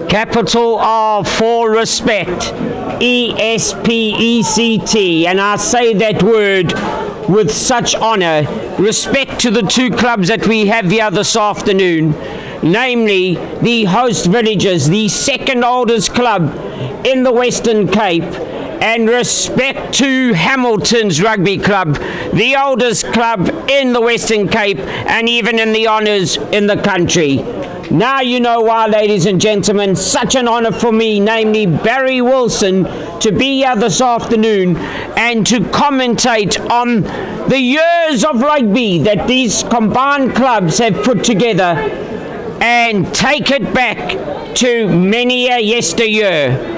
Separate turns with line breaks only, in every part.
Capital R for respect. E-S-P-E-C-T. And I say that word with such honor. Respect to the two clubs that we have here this afternoon. Namely, the host villages, the second oldest club in the Western Cape. And respect to Hamilton's Rugby Club, the oldest club in the Western Cape and even in the honours in the country. Now you know why, ladies and gentlemen, such an honour for me, namely Barry Wilson, to be here this afternoon and to commentate on the years of rugby that these combined clubs have put together and take it back to many a yesteryear.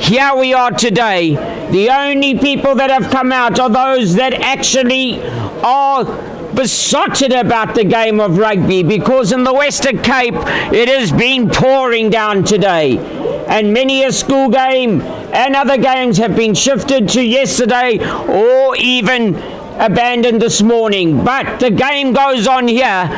Here we are today. The only people that have come out are those that actually are besotted about the game of rugby, because in the Western Cape it has been pouring down today, and many a school game and other games have been shifted to yesterday or even abandoned this morning. But the game goes on here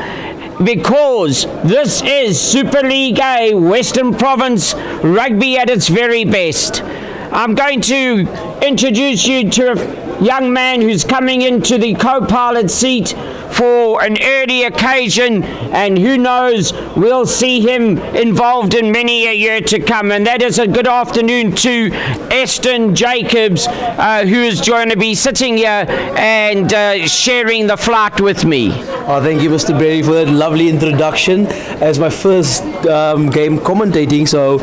because this is Super League A, Western Province rugby at its very best. I'm going to introduce you to a young man who's coming into the co-pilot seat for an early occasion, and who knows, we'll see him involved in many a year to come. And that is a good afternoon to Eston Jacobs, who is going to be sitting here and sharing the flight with me.
Oh, thank you, Mr. Berry, for that lovely introduction. As my first game commentating, so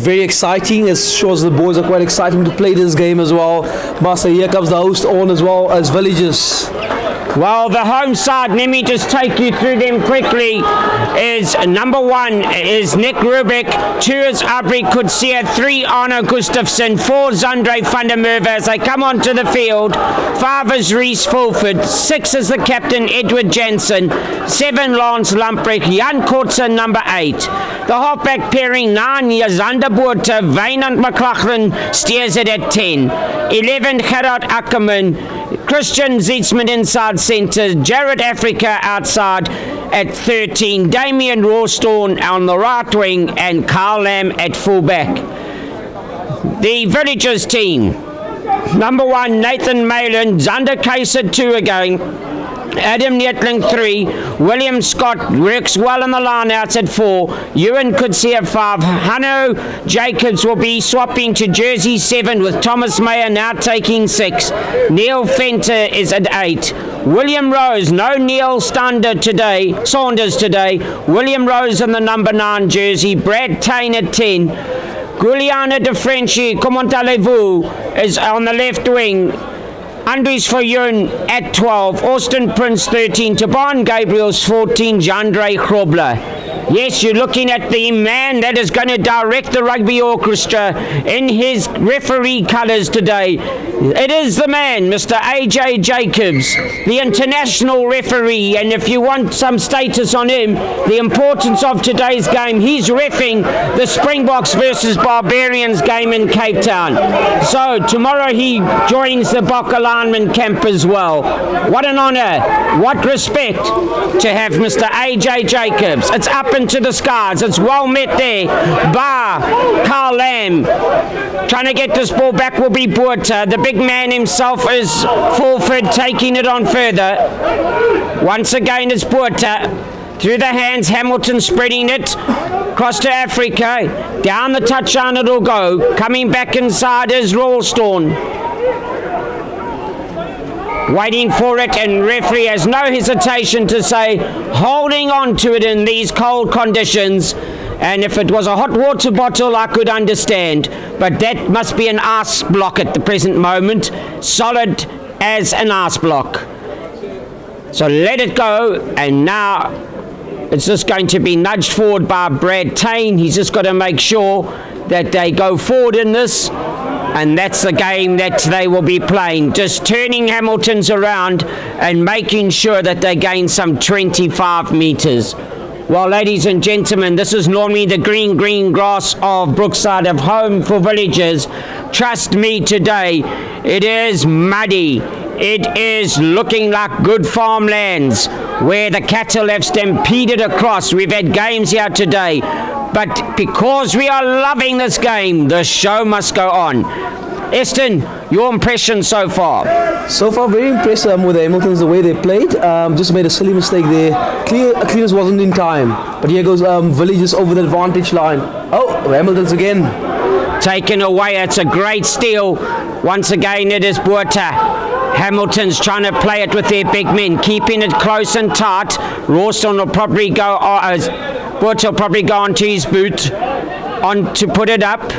very exciting. As sure as the boys are quite excited to play this game as well. Master, here comes the host on as well as Villages.
Well, the home side, let me just take you through them quickly, is number 1 is Nick Rubik, 2 is Aubrey Kutsia, 3 Arno Gustafsson, 4 Zandre van der Merwe as they come onto the field, 5 is Reese Fulford, 6 is the captain Edward Jensen, 7 Lance Lamprecht, Jan Kortsen number 8. The halfback pairing 9 is Boerte, Wynand McLaughlin steers it at 10, 11 Gerard Ackerman, Christian Zietsman inside centre, Jared Africa outside at 13, Damien Rawstorn on the right wing, and Carl Lamb at fullback. The Villagers team, number 1 Nathan Malin, Zander Kaiser 2 again, Adam Nietling 3, William Scott works well on the line-outs at 4, Ewan Kutsia 5, Hanno Jacobs will be swapping to jersey 7 with Thomas Mayer now taking 6, Neil Fenter is at 8, William Rose, no Neil Saunders today, William Rose in the number 9 jersey, Brad Tain at 10, Giuliano De Frenchi, comment allez-vous, is on the left wing, Andries Fayun at 12, Austin Prince 13, Taban Gabriels 14, Jandre Grobler. Yes, you're looking at the man that is going to direct the rugby orchestra in his referee colours today. It is the man, Mr. A.J. Jacobs, the international referee, and if you want some status on him, the importance of today's game, he's reffing the Springboks versus Barbarians game in Cape Town. So tomorrow he joins the Bok alignment camp as well. What an honour, what respect to have Mr. A.J. Jacobs. It's up into the skies. It's well met there by Carl Lamb. Trying to get this ball back will be Boerte. The big man himself is Fulford, taking it on further. Once again it's Boerte. Through the hands, Hamilton spreading it. Cross to Africa. Down the touchline it'll go. Coming back inside is Rawstorn. Waiting for it, and referee has no hesitation to say holding on to it in these cold conditions. And if it was a hot water bottle I could understand, but that must be an ice block at the present moment, solid as an ice block. So let it go, and now it's just going to be nudged forward by Brad Tain. He's just got to make sure that they go forward in this. And that's the game that they will be playing, just turning Hamilton's around and making sure that they gain some 25 metres. Well, ladies and gentlemen, this is normally the green grass of Brookside, of home for Villagers. Trust me today, it is muddy. It is looking like good farmlands. where the cattle have stampeded across. We've had games here today, but because we are loving this game, the show must go on. Eston, your impression so far?
So far, very impressed with the Hamiltons, the way they played. Just made a silly mistake there. Clearance wasn't in time. But here goes Villages over the advantage line. Oh, Hamiltons again.
Taken away, it's a great steal. Once again, it is Buerta. Hamilton's trying to play it with their big men, keeping it close and tight. Rawson will probably go, Buerta will probably go onto his boot on to put it up.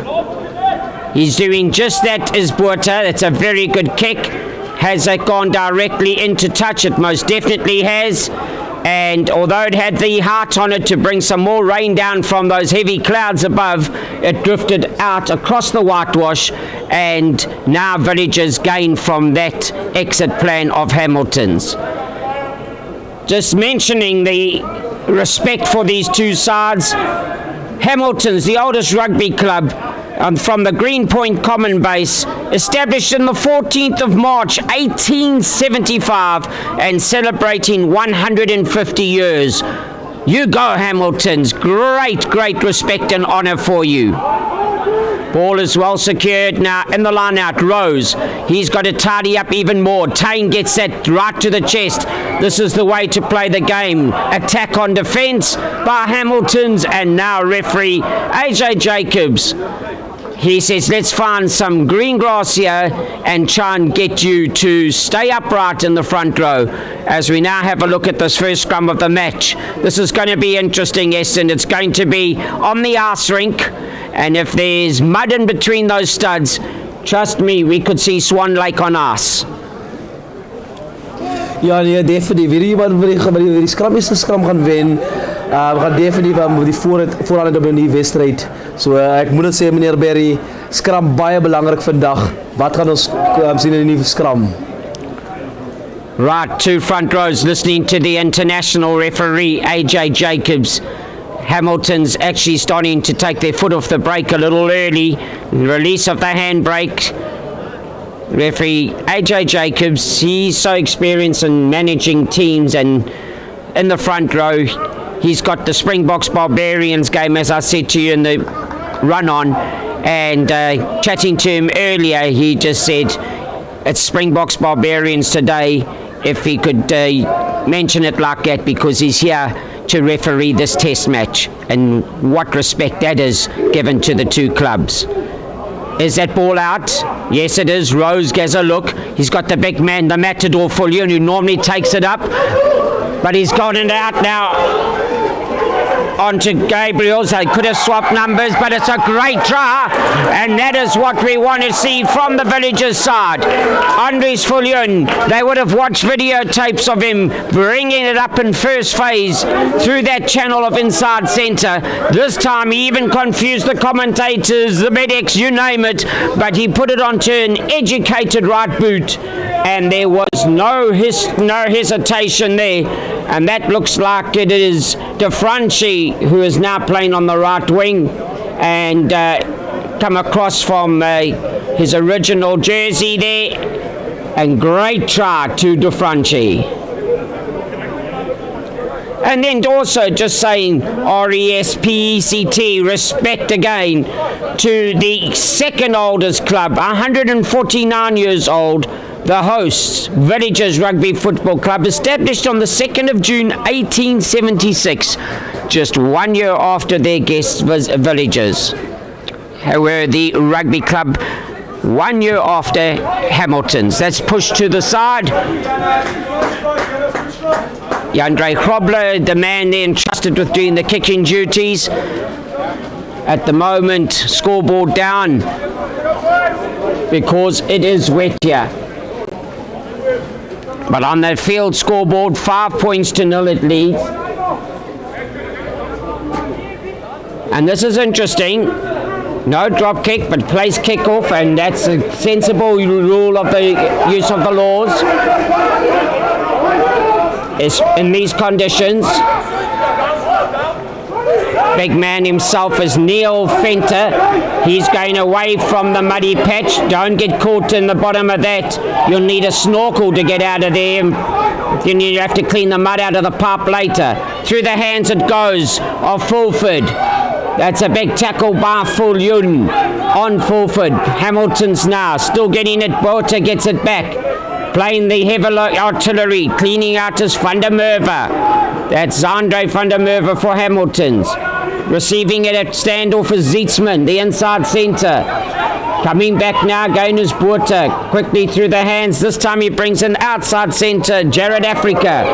He's doing just that as Buerta. It's a very good kick. Has it gone directly into touch? It most definitely has. And although it had the heart on it to bring some more rain down from those heavy clouds above, it drifted out across the whitewash, and now Villagers gain from that exit plan of Hamilton's. Just mentioning the respect for these two sides. Hamilton's, the oldest rugby club, from the Greenpoint Common Base, established in the 14th of March 1875 and celebrating 150 years. You go, Hamiltons. Great respect and honour for you. Ball is well secured now in the line out. Rose, he's got to tidy up even more. Tain gets that right to the chest. This is the way to play the game. Attack on defence by Hamiltons, and now referee AJ Jacobs. He says, let's find some green grass here and try and get you to stay upright in the front row as we now have a look at this first scrum of the match. This is going to be interesting, Eston. It's going to be on the ice rink, and if there's mud in between those studs, trust me, we could see Swan Lake on ice.
Ja, nee, definitief. Weet jy wat die scrum is, die scrum gaan wen. We gaan definitief die voorhand op die wedstrijd. So ek moet het sê, meneer Berry, scrum baie belangrik vandag. Wat gaan ons sien in die scrum?
Right, two front rows listening to the international referee AJ Jacobs. Hamilton's actually starting to take their foot off the brake a little early. Release of the handbrake. Referee AJ Jacobs, he's so experienced in managing teams, and in the front row he's got the Springboks Barbarians game, as I said to you in the run on, and chatting to him earlier, he just said it's Springboks Barbarians today, if he could mention it like that, because he's here to referee this test match, and what respect that is given to the two clubs. Is that ball out? Yes, it is. Rose gets a look. He's got the big man, the Matador Fullion, who normally takes it up, but he's got it out now onto Gabriel's. They could have swapped numbers, but it's a great try, and that is what we want to see from the Villagers side. Andres Fullion, they would have watched videotapes of him bringing it up in first phase through that channel of inside centre. This time he even confused the commentators, the medics, you name it, but he put it onto an educated right boot, and there was no hesitation there, and that looks like it is De Franchi who is now playing on the right wing, and come across from his original jersey there, and great try to De Franchi. And then also just saying RESPECT, respect again to the second oldest club, 149 years old, the hosts, Villagers Rugby Football Club, established on the 2nd of June 1876, just 1 year after their guests was Villagers. However, the rugby club 1 year after Hamilton's. That's pushed to the side. Jandre Grobler, the man there entrusted with doing the kicking duties. At the moment, scoreboard down because it is wet here. But on that field scoreboard, 5 points to 0 it leads. And this is interesting. No drop kick, but place kick off, and that's a sensible rule of the use of the laws. It's in these conditions. Big man himself is Neil Fenter. He's going away from the muddy patch. Don't get caught in the bottom of that. You'll need a snorkel to get out of there. Then you have to clean the mud out of the pipe later. Through the hands it goes of Fulford. That's a big tackle by Fulyun on Fulford. Hamilton's now still getting it. Botha gets it back. Playing the heavy artillery. Cleaning out his Van der Merwe. That's Andre Van der Merwe for Hamilton's. Receiving it at standoff is Zeitsman, the inside centre. Coming back now, again is Botha. Quickly through the hands. This time he brings in outside centre, Jared Africa.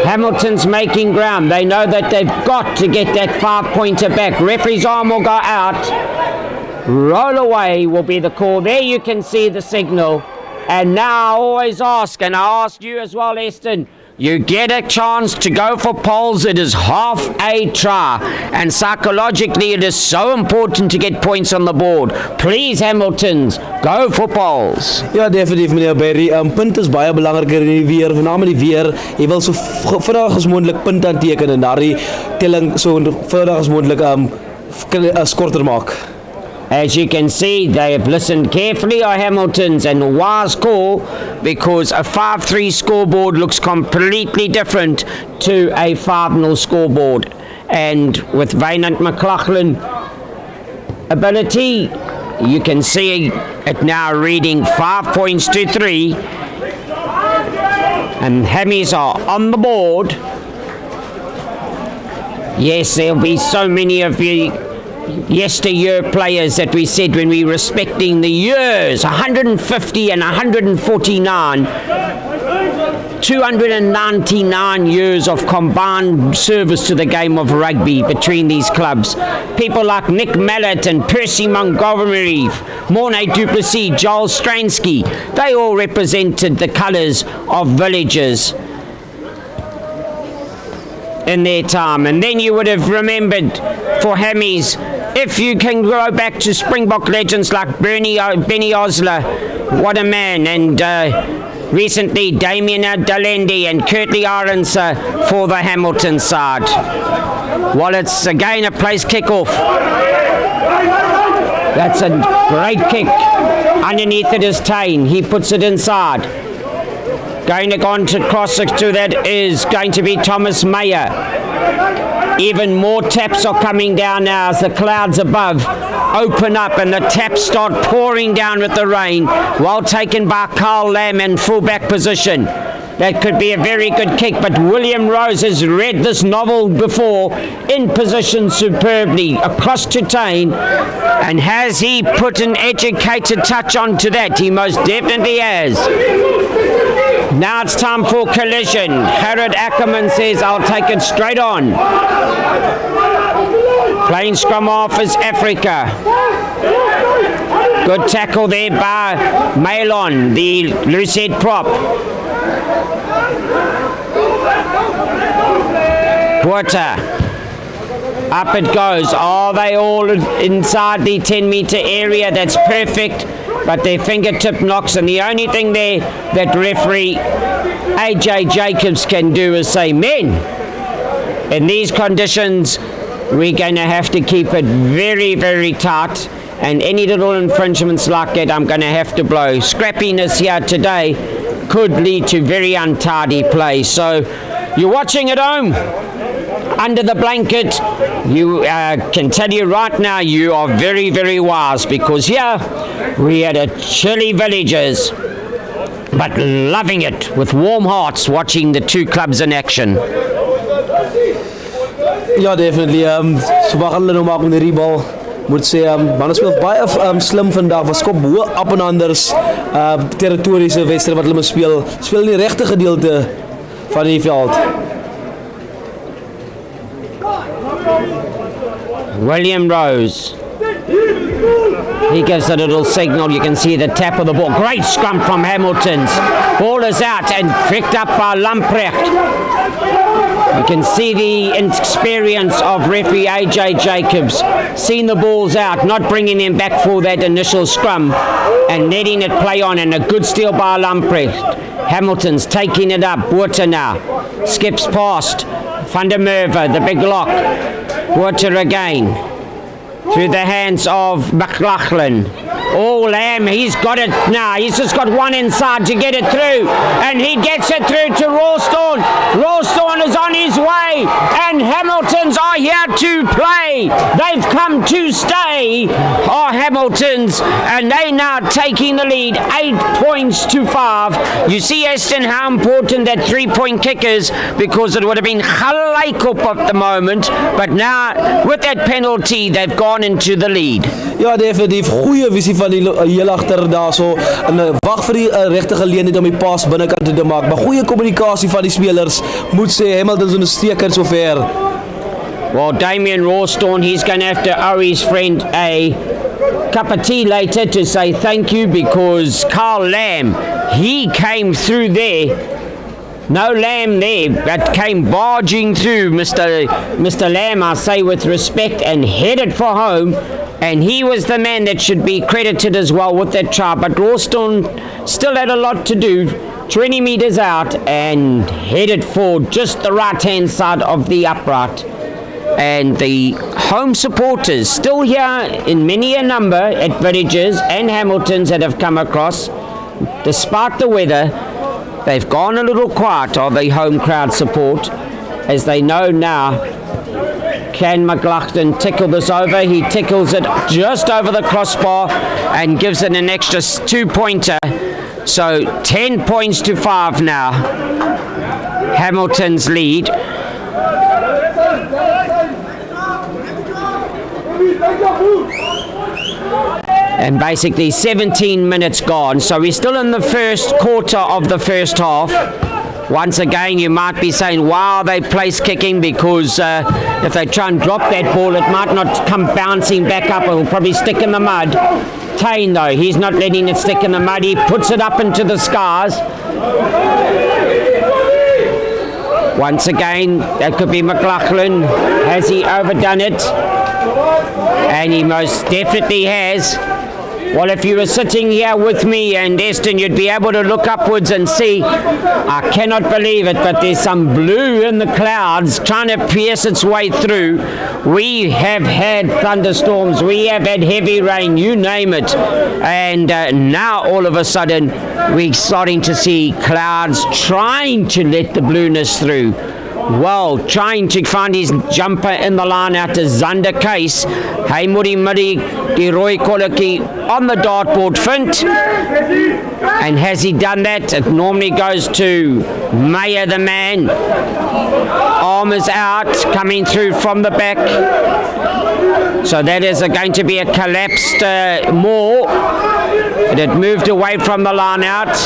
Hamilton's making ground. They know that they've got to get that 5-pointer back. Referee's arm will go out. Roll away will be the call. There you can see the signal. And now I always ask, and I ask you as well, Eston, you get a chance to go for poles, it is half a try. And psychologically it is so important to get points on the board. Please, Hamiltons, go for poles.
Ja, definitief meneer Barry. Punt is baie belangriker in die weer, veral die weer. Jy wil so vinnig as moontlik punt aanteken en daardie telling so vinnig as moontlik korter maak.
As you can see, they have listened carefully, our Hamiltons, and a wise call, because a 5-3 scoreboard looks completely different to a 5-0 scoreboard. And with Wynand McLaughlin ability, you can see it now reading 5 points to 3. And Hammies are on the board. Yes, there'll be so many of you yesteryear players that we said when we were respecting the years, 150 and 149, 299 years of combined service to the game of rugby between these clubs. People like Nick Mallett and Percy Montgomery, Mornay Duplessis, Joel Stransky, they all represented the colours of villages in their time. And then you would have remembered for Hammies, if you can go back to Springbok legends like Benny Osler, what a man, and recently Damien Dalendi and Kurtley Aronsa for the Hamilton side. Well, it's again a place kickoff. That's a great kick. Underneath it is Tain. He puts it inside. Going to go on to cross it to that is going to be Thomas Meyer. Even more taps are coming down now as the clouds above open up and the taps start pouring down with the rain. Well taken by Carl Lamb in fullback position. That could be a very good kick, but William Rose has read this novel before, in position superbly across to Tain. And has he put an educated touch onto that? He most definitely has. Now it's time for collision. Harold Ackerman says, I'll take it straight on. Playing scrum off is Africa. Good tackle there by Malon, the loose head prop. Botha. Up it goes. Are they all inside the 10-meter area? That's perfect. But their fingertip knocks, and the only thing there that referee AJ Jacobs can do is say, men, in these conditions, we're going to have to keep it very, very tight, and any little infringements like that, I'm going to have to blow. Scrappiness here today could lead to very untidy play. So you're watching at home, under the blanket, you can tell you right now, you are very, very wise, because here we had a chilly villagers, but loving it with warm hearts, watching the two clubs in action.
Ja, definitely. So wat gaan hulle nou maak met die bal? Moet sê, manne speel baie slim vandag, was skop hoë op en anders territoriese wedstryd wat hulle moet speel. Speel in die regte gedeelte van die veld.
William Rose. He gives a little signal. You can see the tap of the ball. Great scrum from Hamilton's. Ball is out and picked up by Lamprecht. You can see the experience of referee AJ Jacobs. Seen the balls out, not bringing them back for that initial scrum and letting it play on, and a good steal by Lamprecht. Hamilton's taking it up. Botha now. Skips past. Van der Merwe, the big lock. Botha again. through the hands of McLaughlin. Oh, Lamb, he's got it now. He's just got one inside to get it through. And he gets it through to Rawstorn. Rawstorn is on his way. And Hamiltons are here to play. They've come to stay. Oh, Hamiltons. And they now taking the lead. 8 points to 5. You see, Aston, how important that 3-point kick is, because it would have been gelijk op the moment. But now, with that penalty, they've gone into the lead.
Ja, definitief. Goeie visie van die heel agter daar so. En wag vir die regte geleentheid om die pas binnekant te maak. Maar goeie kommunikasie van die spelers. Moet sê Hamilton's ondersteker sover.
Well, Damien Rawstorn, he's going to have to owe his friend a cup of tea later to say thank you, because Carl Lamb, he came through there. No Lamb there, but came barging through, Mr. Lamb, I say with respect, and headed for home. And he was the man that should be credited as well with that try. But Rawstorn still had a lot to do. 20 metres out and headed for just the right-hand side of the upright. And the home supporters still here in many a number at Villages and Hamiltons that have come across. Despite the weather, they've gone a little quiet, of the home crowd support, as they know now. Can McLaughlin tickle this over? He tickles it just over the crossbar and gives it an extra 2-pointer. So 10 points to 5 now. Hamilton's lead. And basically 17 minutes gone. So we're still in the first quarter of the first half. Once again, you might be saying, wow, they place kicking, because if they try and drop that ball, it might not come bouncing back up. It will probably stick in the mud. Tane, though, he's not letting it stick in the mud. He puts it up into the skies. Once again, that could be McLaughlin. Has he overdone it? And he most definitely has. Well, if you were sitting here with me and Eston, you'd be able to look upwards and see, I cannot believe it, but there's some blue in the clouds trying to pierce its way through. We have had thunderstorms, we have had heavy rain, you name it. And now all of a sudden, we're starting to see clouds trying to let the blueness through. Well, trying to find his jumper in the line out to Zander Case. Hey, Muri, die rooi kolletjie on the dartboard, Fint. And has he done that? It normally goes to Mayer, the man. Arm is out, coming through from the back. So that is going to be a collapsed maul. It had moved away from the line out.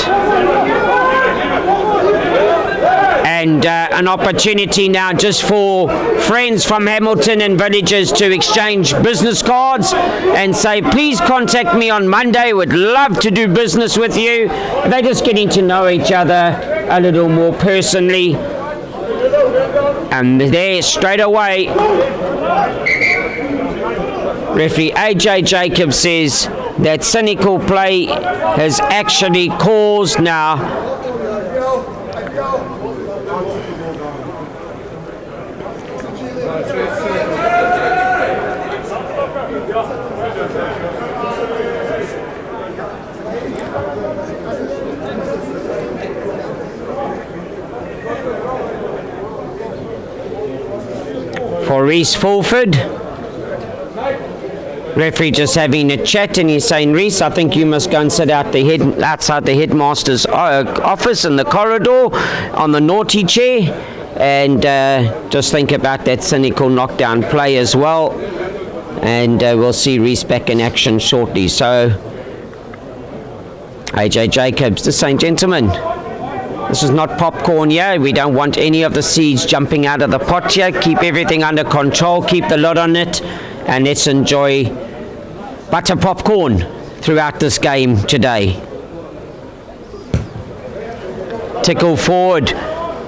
And an opportunity now just for friends from Hamilton and Villages to exchange business cards and say, please contact me on Monday. Would love to do business with you. They're just getting to know each other a little more personally. And there, straight away, referee AJ Jacobs says that cynical play has actually caused now for Reese Fulford. Referee just having a chat, and he's saying, Reese, I think you must go and sit out outside the headmaster's office in the corridor on the naughty chair, and just think about that cynical knockdown play as well. And we'll see Reese back in action shortly. So AJ Jacobs just saying, gentlemen, this is not popcorn here. We don't want any of the seeds jumping out of the pot here. Keep everything under control. Keep the lid on it. And let's enjoy butter popcorn throughout this game today. Tickle forward.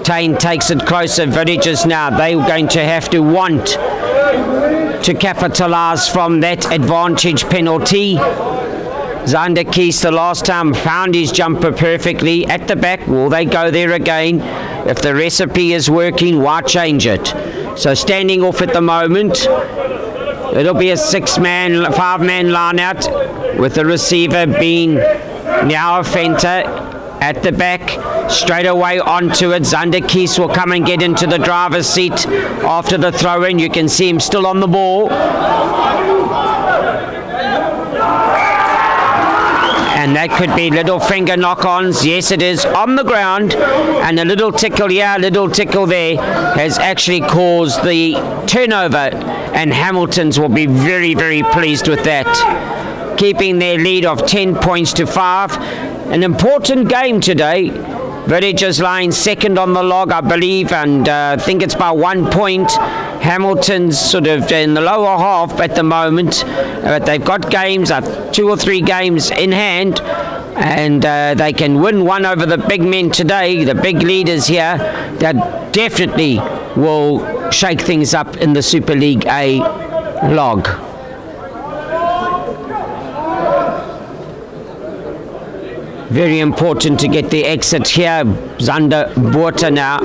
Tane takes it closer. Villages now. They're going to have to want to capitalise from that advantage penalty. Zander Keys the last time found his jumper perfectly at the back. Will they go there again? If the recipe is working, why change it? So standing off at the moment It'll be a 5-man line out with the receiver being now Fenter at the back. Straight away onto it. Zander Kies will come and get into the driver's seat after the throw-in. You can see him still on the ball. And that could be little finger knock-ons. Yes, it is on the ground. And a little tickle here, a little tickle there has actually caused the turnover. And Hamilton's will be very, very pleased with that. Keeping their lead of 10 points to 5. An important game today. Village is lying second on the log, I believe, and I think it's by 1 point. Hamilton's sort of in the lower half at the moment, but they've got games, 2 or 3 games in hand, and they can win one over the big men today, the big leaders here, that definitely will shake things up in the Super League A log. Very important to get the exit here. Zander Botha now.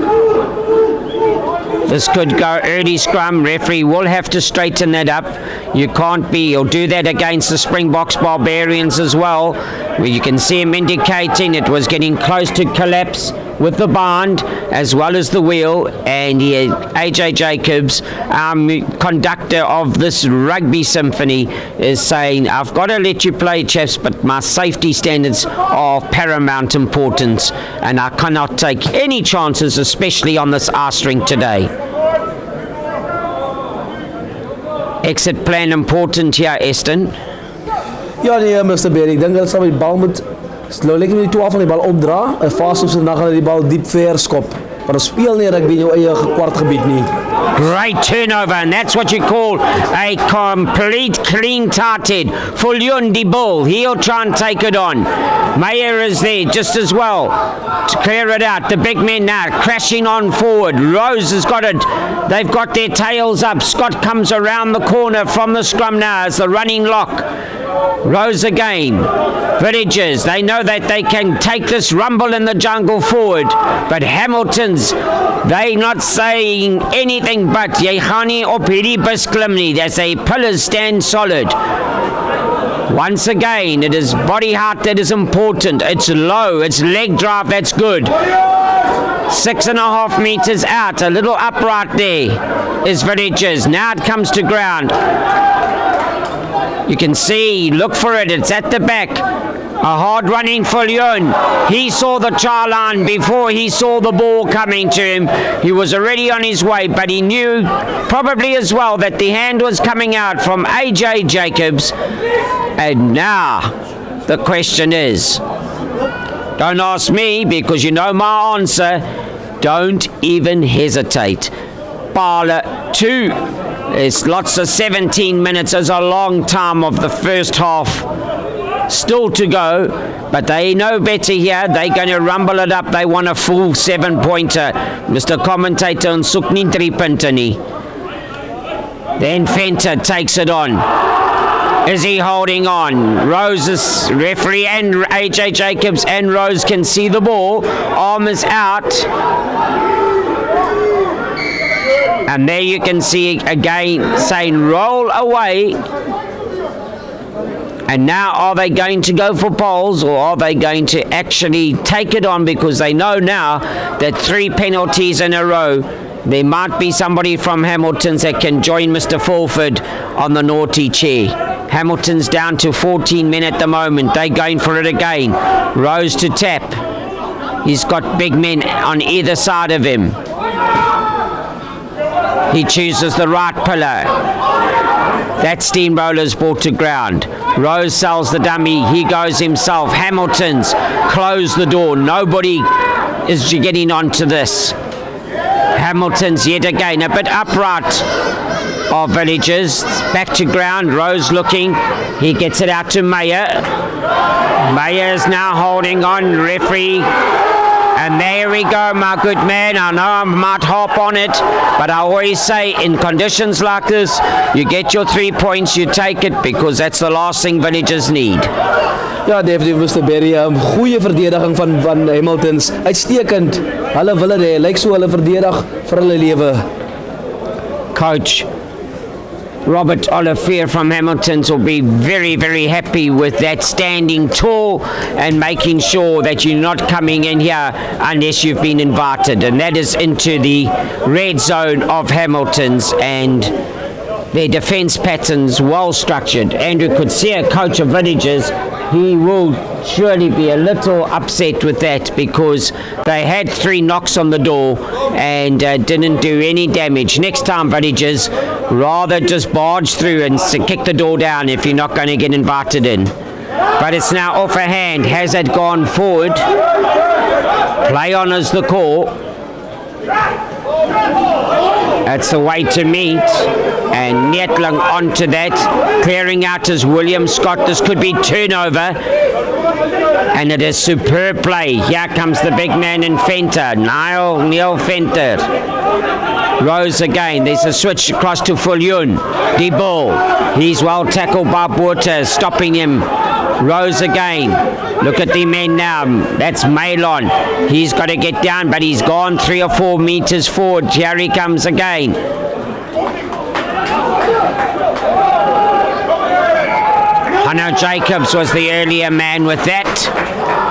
This could go early scrum. Referee will have to straighten that up. You can't be, he'll do that against the Springboks Barbarians as well, where you can see him indicating it was getting close to collapse with the band as well as the wheel. And AJ Jacobs, conductor of this rugby symphony, is saying, I've got to let you play, chaps, but my safety standards are of paramount importance and I cannot take any chances, especially on this R-string today. Exit plan important here, Eston.
Ja nee, Mr. Berry, ik denk dat ze die bal moet lekker die 12 van die bal opdra en vast op zijn dag die bal diep ver skop. Maar dan speel nie rugby in jou eie kwartgebied nie.
Great turnover, and that's what you call a complete clean-tarted Fullundi bull. He'll try and take it on. Meyer is there just as well to clear it out. The big men now crashing on forward. Rose has got it. They've got their tails up. Scott comes around the corner from the scrum now as the running lock. Rose again. Villagers, they know that they can take this rumble in the jungle forward, but Hamilton's, they not saying anything but Yehani Opiri Bisklimni. They say pillars stand solid. Once again, it is body height that is important. It's low, it's leg drive, that's good. 6.5 meters out, a little upright there is Villagers. Now it comes to ground. You can see, look for it, it's at the back. A hard running for Leon. He saw the char line before he saw the ball coming to him. He was already on his way, but he knew probably as well that the hand was coming out from AJ Jacobs. And now the question is, don't ask me because you know my answer, don't even hesitate. Parla 2. It's lots of 17 minutes is a long time of the first half still to go, but they know better here. They're going to rumble it up. They want a full 7-pointer. Mr. Commentator on Suknintri Pintani. Then Fenter takes it on. Is he holding on? Rose's referee and AJ Jacobs and Rose can see the ball. Arm is out. And there you can see again saying roll away. And now are they going to go for poles or are they going to actually take it on, because they know now that 3 penalties in a row, there might be somebody from Hamilton's that can join Mr. Fulford on the naughty chair. Hamilton's down to 14 men at the moment. They're going for it again. Rose to tap. He's got big men on either side of him. He chooses the right pillar. That steamroller's brought to ground. Rose sells the dummy. He goes himself. Hamilton's close the door. Nobody is getting onto this. Hamilton's yet again a bit upright of Villagers. Back to ground. Rose looking. He gets it out to Meyer. Meyer is now holding on. Referee. And there we go, my good man. I know I might harp on it, but I always say in conditions like this, you get your 3 points, you take it, because that's the last thing Villagers need.
Ja, definitief Mr. Berry. Goeie verdediging van Hamilton's. Uitstekend. Hulle wil het hê. Lyk so hulle verdedig vir hulle lewe.
Coach Robert Olivier from Hamilton's will be very, very happy with that standing tall and making sure that you're not coming in here unless you've been invited. And that is into the red zone of Hamilton's, and their defence patterns well structured. Andrew Kutsia, coach of Villages, he will surely be a little upset with that because they had 3 knocks on the door and didn't do any damage. Next time, Villages, rather just barge through and kick the door down if you're not going to get invited in. But it's now off a hand. Hazard gone forward. Play on is the call. That's the way to meet. And Netling onto that. Clearing out is William Scott. This could be turnover. And it is superb play. Here comes the big man in Fenter. Neil Fenter. Rose again. There's a switch across to Fulyun. De ball. He's well tackled by Botha, stopping him. Rose again. Look at the men now. That's Malon. He's got to get down, but he's gone 3 or 4 meters forward. Here he comes again. Hanno Jacobs was the earlier man with that.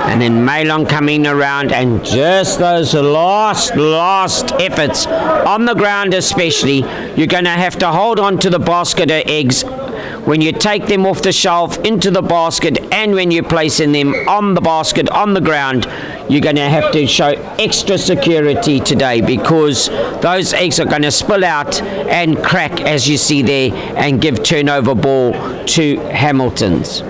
And then Malon coming around, and just those last efforts on the ground especially. You're going to have to hold on to the basket of eggs when you take them off the shelf into the basket, and when you're placing them on the basket on the ground. You're going to have to show extra security today, because those eggs are going to spill out and crack, as you see there, and give turnover ball to Hamilton's.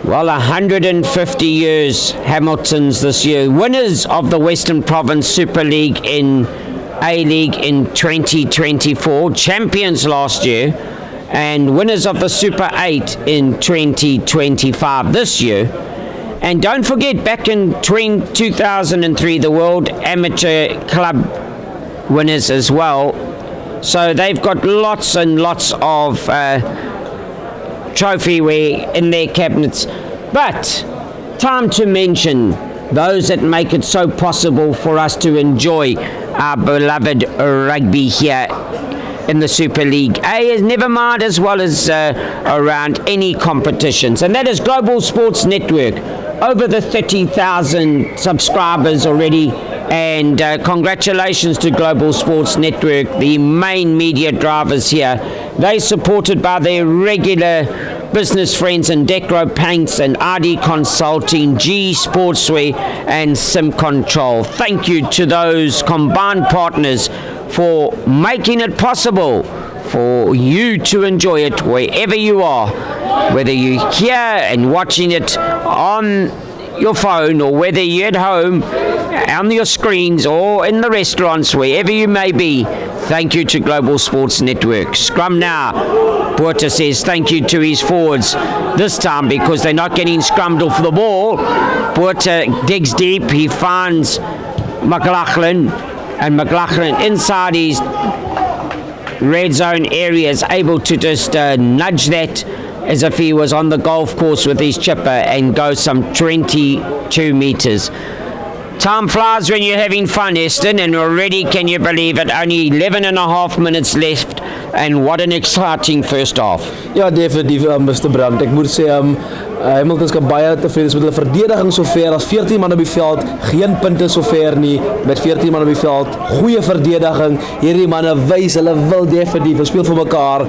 Well, 150 years Hamilton's this year. Winners of the Western Province Super League in A-League in 2024. Champions last year. And winners of the Super 8 in 2025 this year. And don't forget, back in 2003, the World Amateur Club winners as well. So they've got lots and lots of trophy in their cabinets. But time to mention those that make it so possible for us to enjoy our beloved rugby here in the Super League A, never mind, as well as around any competitions. And that is Global Sports Network. Over the 30,000 subscribers already, and congratulations to Global Sports Network, the main media drivers here. They supported by their regular business friends in Decro Paints and RD Consulting, G Sportswear and Sim Control. Thank you to those combined partners for making it possible for you to enjoy it wherever you are, whether you're here and watching it on your phone, or whether you're at home on your screens or in the restaurants, wherever you may be. Thank you to Global Sports Network. Scrum now. Botha says thank you to his forwards this time, because they're not getting scrummed off the ball. Botha digs deep. He finds McLaughlin, and McLaughlin inside his red zone area is able to just nudge that as if he was on the golf course with his chipper and go some 22 meters. Time flies when you're having fun, Eston, and already, can you believe it, only 11 and a half minutes left, and what an exciting first half.
Ja, definitief, Mr. Brandt. Ek moet sê, Hamilton is baie tevrede met hulle verdediging sover, as 14 man op die veld, geen punte sover nie, met 14 man op die veld, goeie verdediging, hierdie manne wys, hulle wil definitief, hulle speel vir mekaar,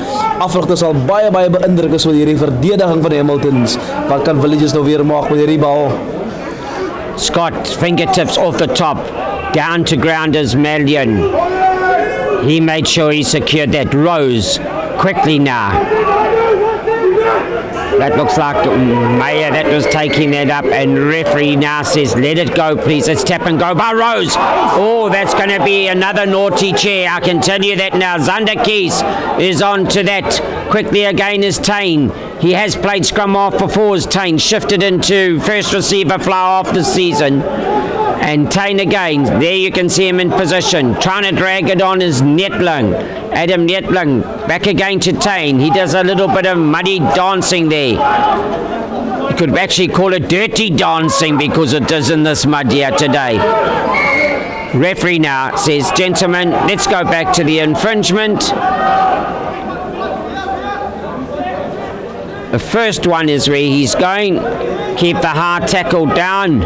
afrigter sal baie beïndruk is met hierdie verdediging van Hamiltons. Wat kan Villages nou weer maak met hierdie bal?
Scott, fingertips off the top, down to ground as Malian. He made sure he secured that. Rose, quickly now. That looks like Mayer that was taking that up, and referee now says, let it go please, it's tap and go by Rose. Oh, that's going to be another naughty chair, I can tell you that now. Zander Keys is on to that. Quickly again is Tain. He has played scrum half before as Tain shifted into first receiver flower of the season. And Tain again, there you can see him in position. Trying to drag it on is Netling. Adam Netling back again to Tain. He does a little bit of muddy dancing there. You could actually call it dirty dancing, because it is in this mud here today. Referee now says, gentlemen, let's go back to the infringement. The first one is where he's going. Keep the hard tackle down.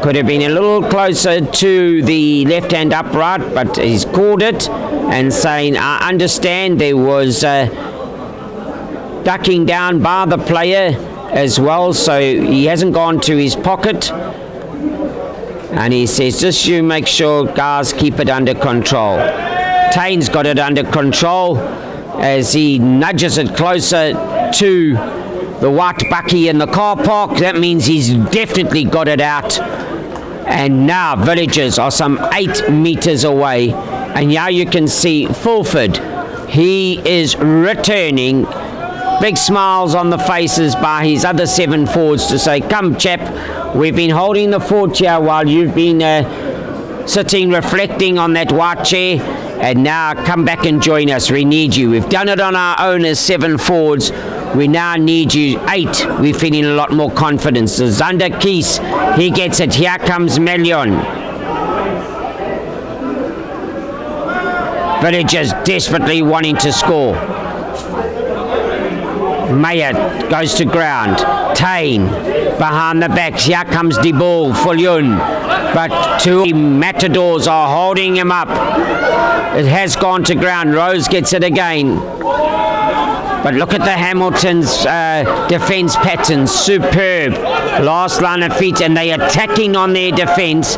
Could have been a little closer to the left-hand upright, but he's called it and saying, I understand there was ducking down by the player as well, so he hasn't gone to his pocket. And he says, just you make sure guys keep it under control. Tane's got it under control as he nudges it closer to the white bucky in the car park. That means he's definitely got it out. And now Villagers are some 8 meters away. And now you can see Fulford. He is returning. Big smiles on the faces by his other 7 forwards to say, come chap, we've been holding the fort here while you've been sitting reflecting on that white chair, and now come back and join us. We need you. We've done it on our own as 7 forwards. We now need you 8. We're feeling a lot more confidence. So Zander Kies, he gets it. Here comes Melion. Villagers desperately wanting to score. Mayer goes to ground. Tane behind the backs. Here comes De Ball, Fulyun. But 2 matadors are holding him up. It has gone to ground. Rose gets it again. But look at the Hamilton's defence pattern. Superb. Last line of feet, and they're attacking on their defence.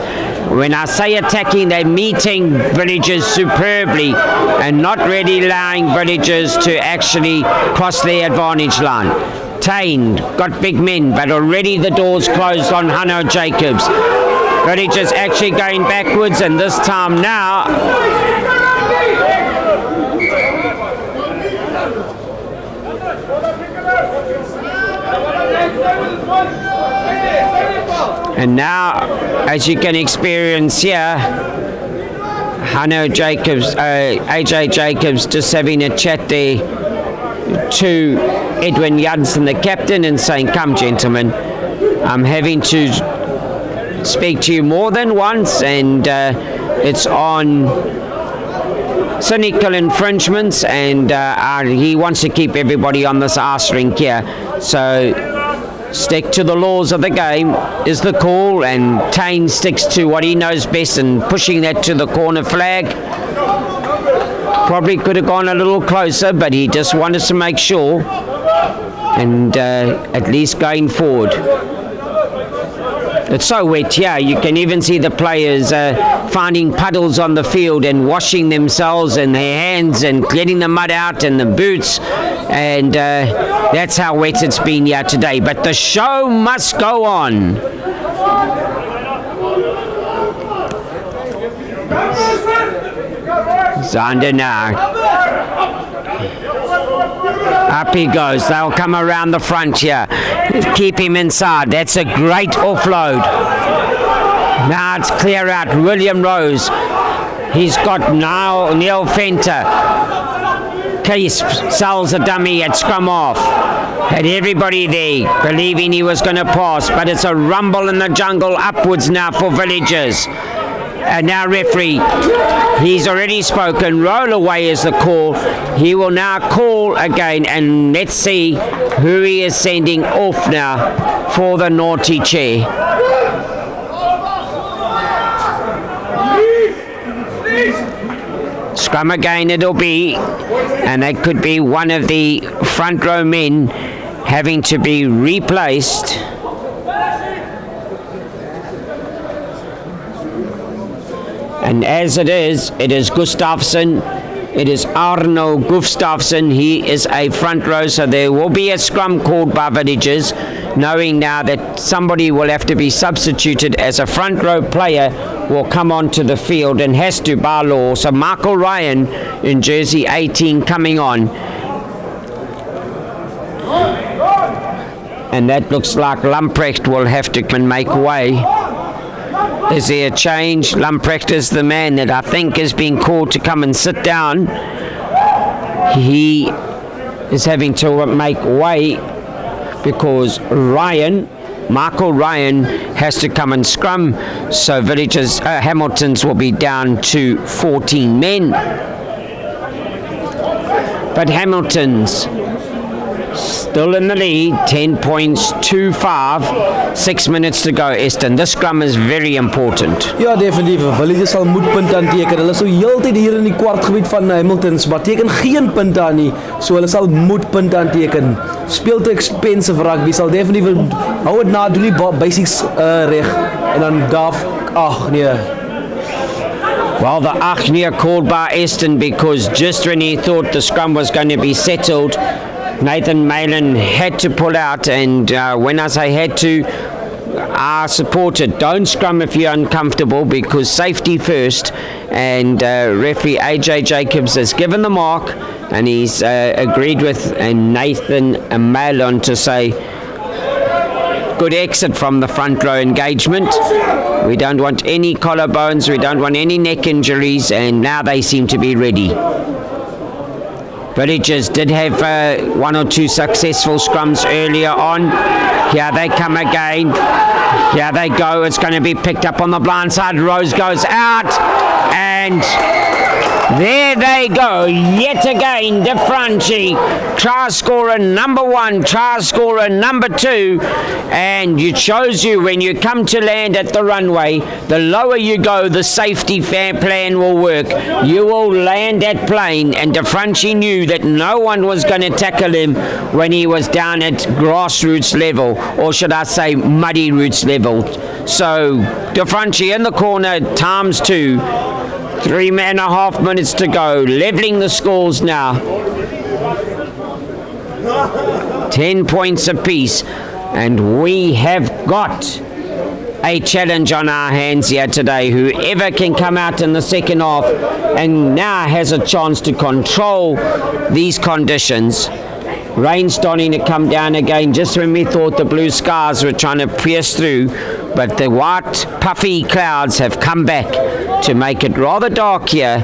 When I say attacking, they're meeting Villagers superbly and not really allowing Villagers to actually cross their advantage line. Tane got big men, but already the door's closed on Hanno Jacobs. Villagers actually going backwards, and this time now as you can experience here, Hanno Jacobs, AJ Jacobs just having a chat there to Edwin Judson, the captain, and saying, come gentlemen, I'm having to speak to you more than once, and it's on cynical infringements, and he wants to keep everybody on this arse rink here. So stick to the laws of the game is the call, and Tane sticks to what he knows best and pushing that to the corner flag. Probably could have gone a little closer, but he just wanted to make sure, and at least going forward. It's so wet here, you can even see the players finding puddles on the field and washing themselves and their hands and getting the mud out and the boots, and that's how wet it's been here today. But the show must go on. Zander now. Up he goes. They'll come around the front here. Keep him inside. That's a great offload. Now it's clear out. William Rose. He's got now Neil Fenter. Case sells a dummy at scrum off. Had everybody there believing he was going to pass, but it's a rumble in the jungle upwards now for Villagers. And now referee, he's already spoken. Roll away is the call. He will now call again, and let's see who he is sending off now for the naughty chair. Scrum again it'll be, and that could be one of the front row men having to be replaced. And as it is Gustafsson. It is Arno Gustafsson. He is a front row, so there will be a scrum called by Villagers, knowing now that somebody will have to be substituted as a front row player will come onto the field and has to by law. So Michael Ryan in jersey 18 coming on. And that looks like Lamprecht will have to come and make way. Is there a change? Lamprecht is the man that I think is being called to come and sit down. He is having to make way because Michael Ryan has to come and scrum. So Villagers, Hamilton's will be down to 14 men. But Hamilton's Still in the lead, 10 points, 2-5, 6 minutes to go, Eston. This scrum is very important.
Ja, definitief. Villagers sal moet punt aanteken. Hulle is so heeltyd hier in die kwartgebied van Hamiltons, maar teken geen punt aan nie. So hulle sal moet punt aanteken. Speel te expensive rugby. Sal definitief hou dit na, doen die basics reg. En dan daarf, ag nee.
Well, the Achnia called by Eston because just when he thought the scrum was going to be settled, Nathan Malin had to pull out, and when I say had to, I support it. Don't scrum if you're uncomfortable, because safety first. And referee AJ Jacobs has given the mark, and he's agreed with Nathan Malin to say good exit from the front row engagement. We don't want any collarbones, we don't want any neck injuries, and now they seem to be ready. Villagers did have one or two successful scrums earlier on. Here they come again. Here they go. It's going to be picked up on the blind side. Rose goes out, and there they go. Yet again, De Franchi, try scorer number 1, try scorer number 2, and it shows you when you come to land at the runway, the lower you go, the safety plan will work. You will land that plane, and De Franchi knew that no one was going to tackle him when he was down at grassroots level, or should I say muddy roots level. So De Franchi in the corner, times 2. 3.5 minutes to go, levelling the scores now. 10 points apiece, and we have got a challenge on our hands here today. Whoever can come out in the second half and now has a chance to control these conditions. Rain starting to come down again just when we thought the blue skies were trying to pierce through, but the white puffy clouds have come back to make it rather dark here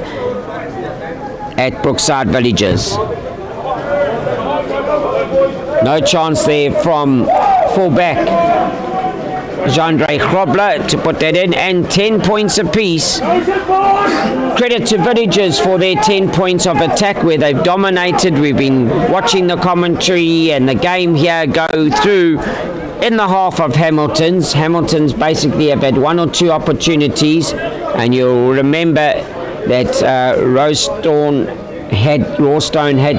at Brookside Villages. No chance there from fullback Jandre Grobler to put that in, and 10 points apiece. Credit to Villagers for their 10 points of attack where they've dominated. We've been watching the commentary and the game here go through in the half of Hamilton's. Hamilton's basically have had 1 or 2 opportunities, and you'll remember that Rawstone had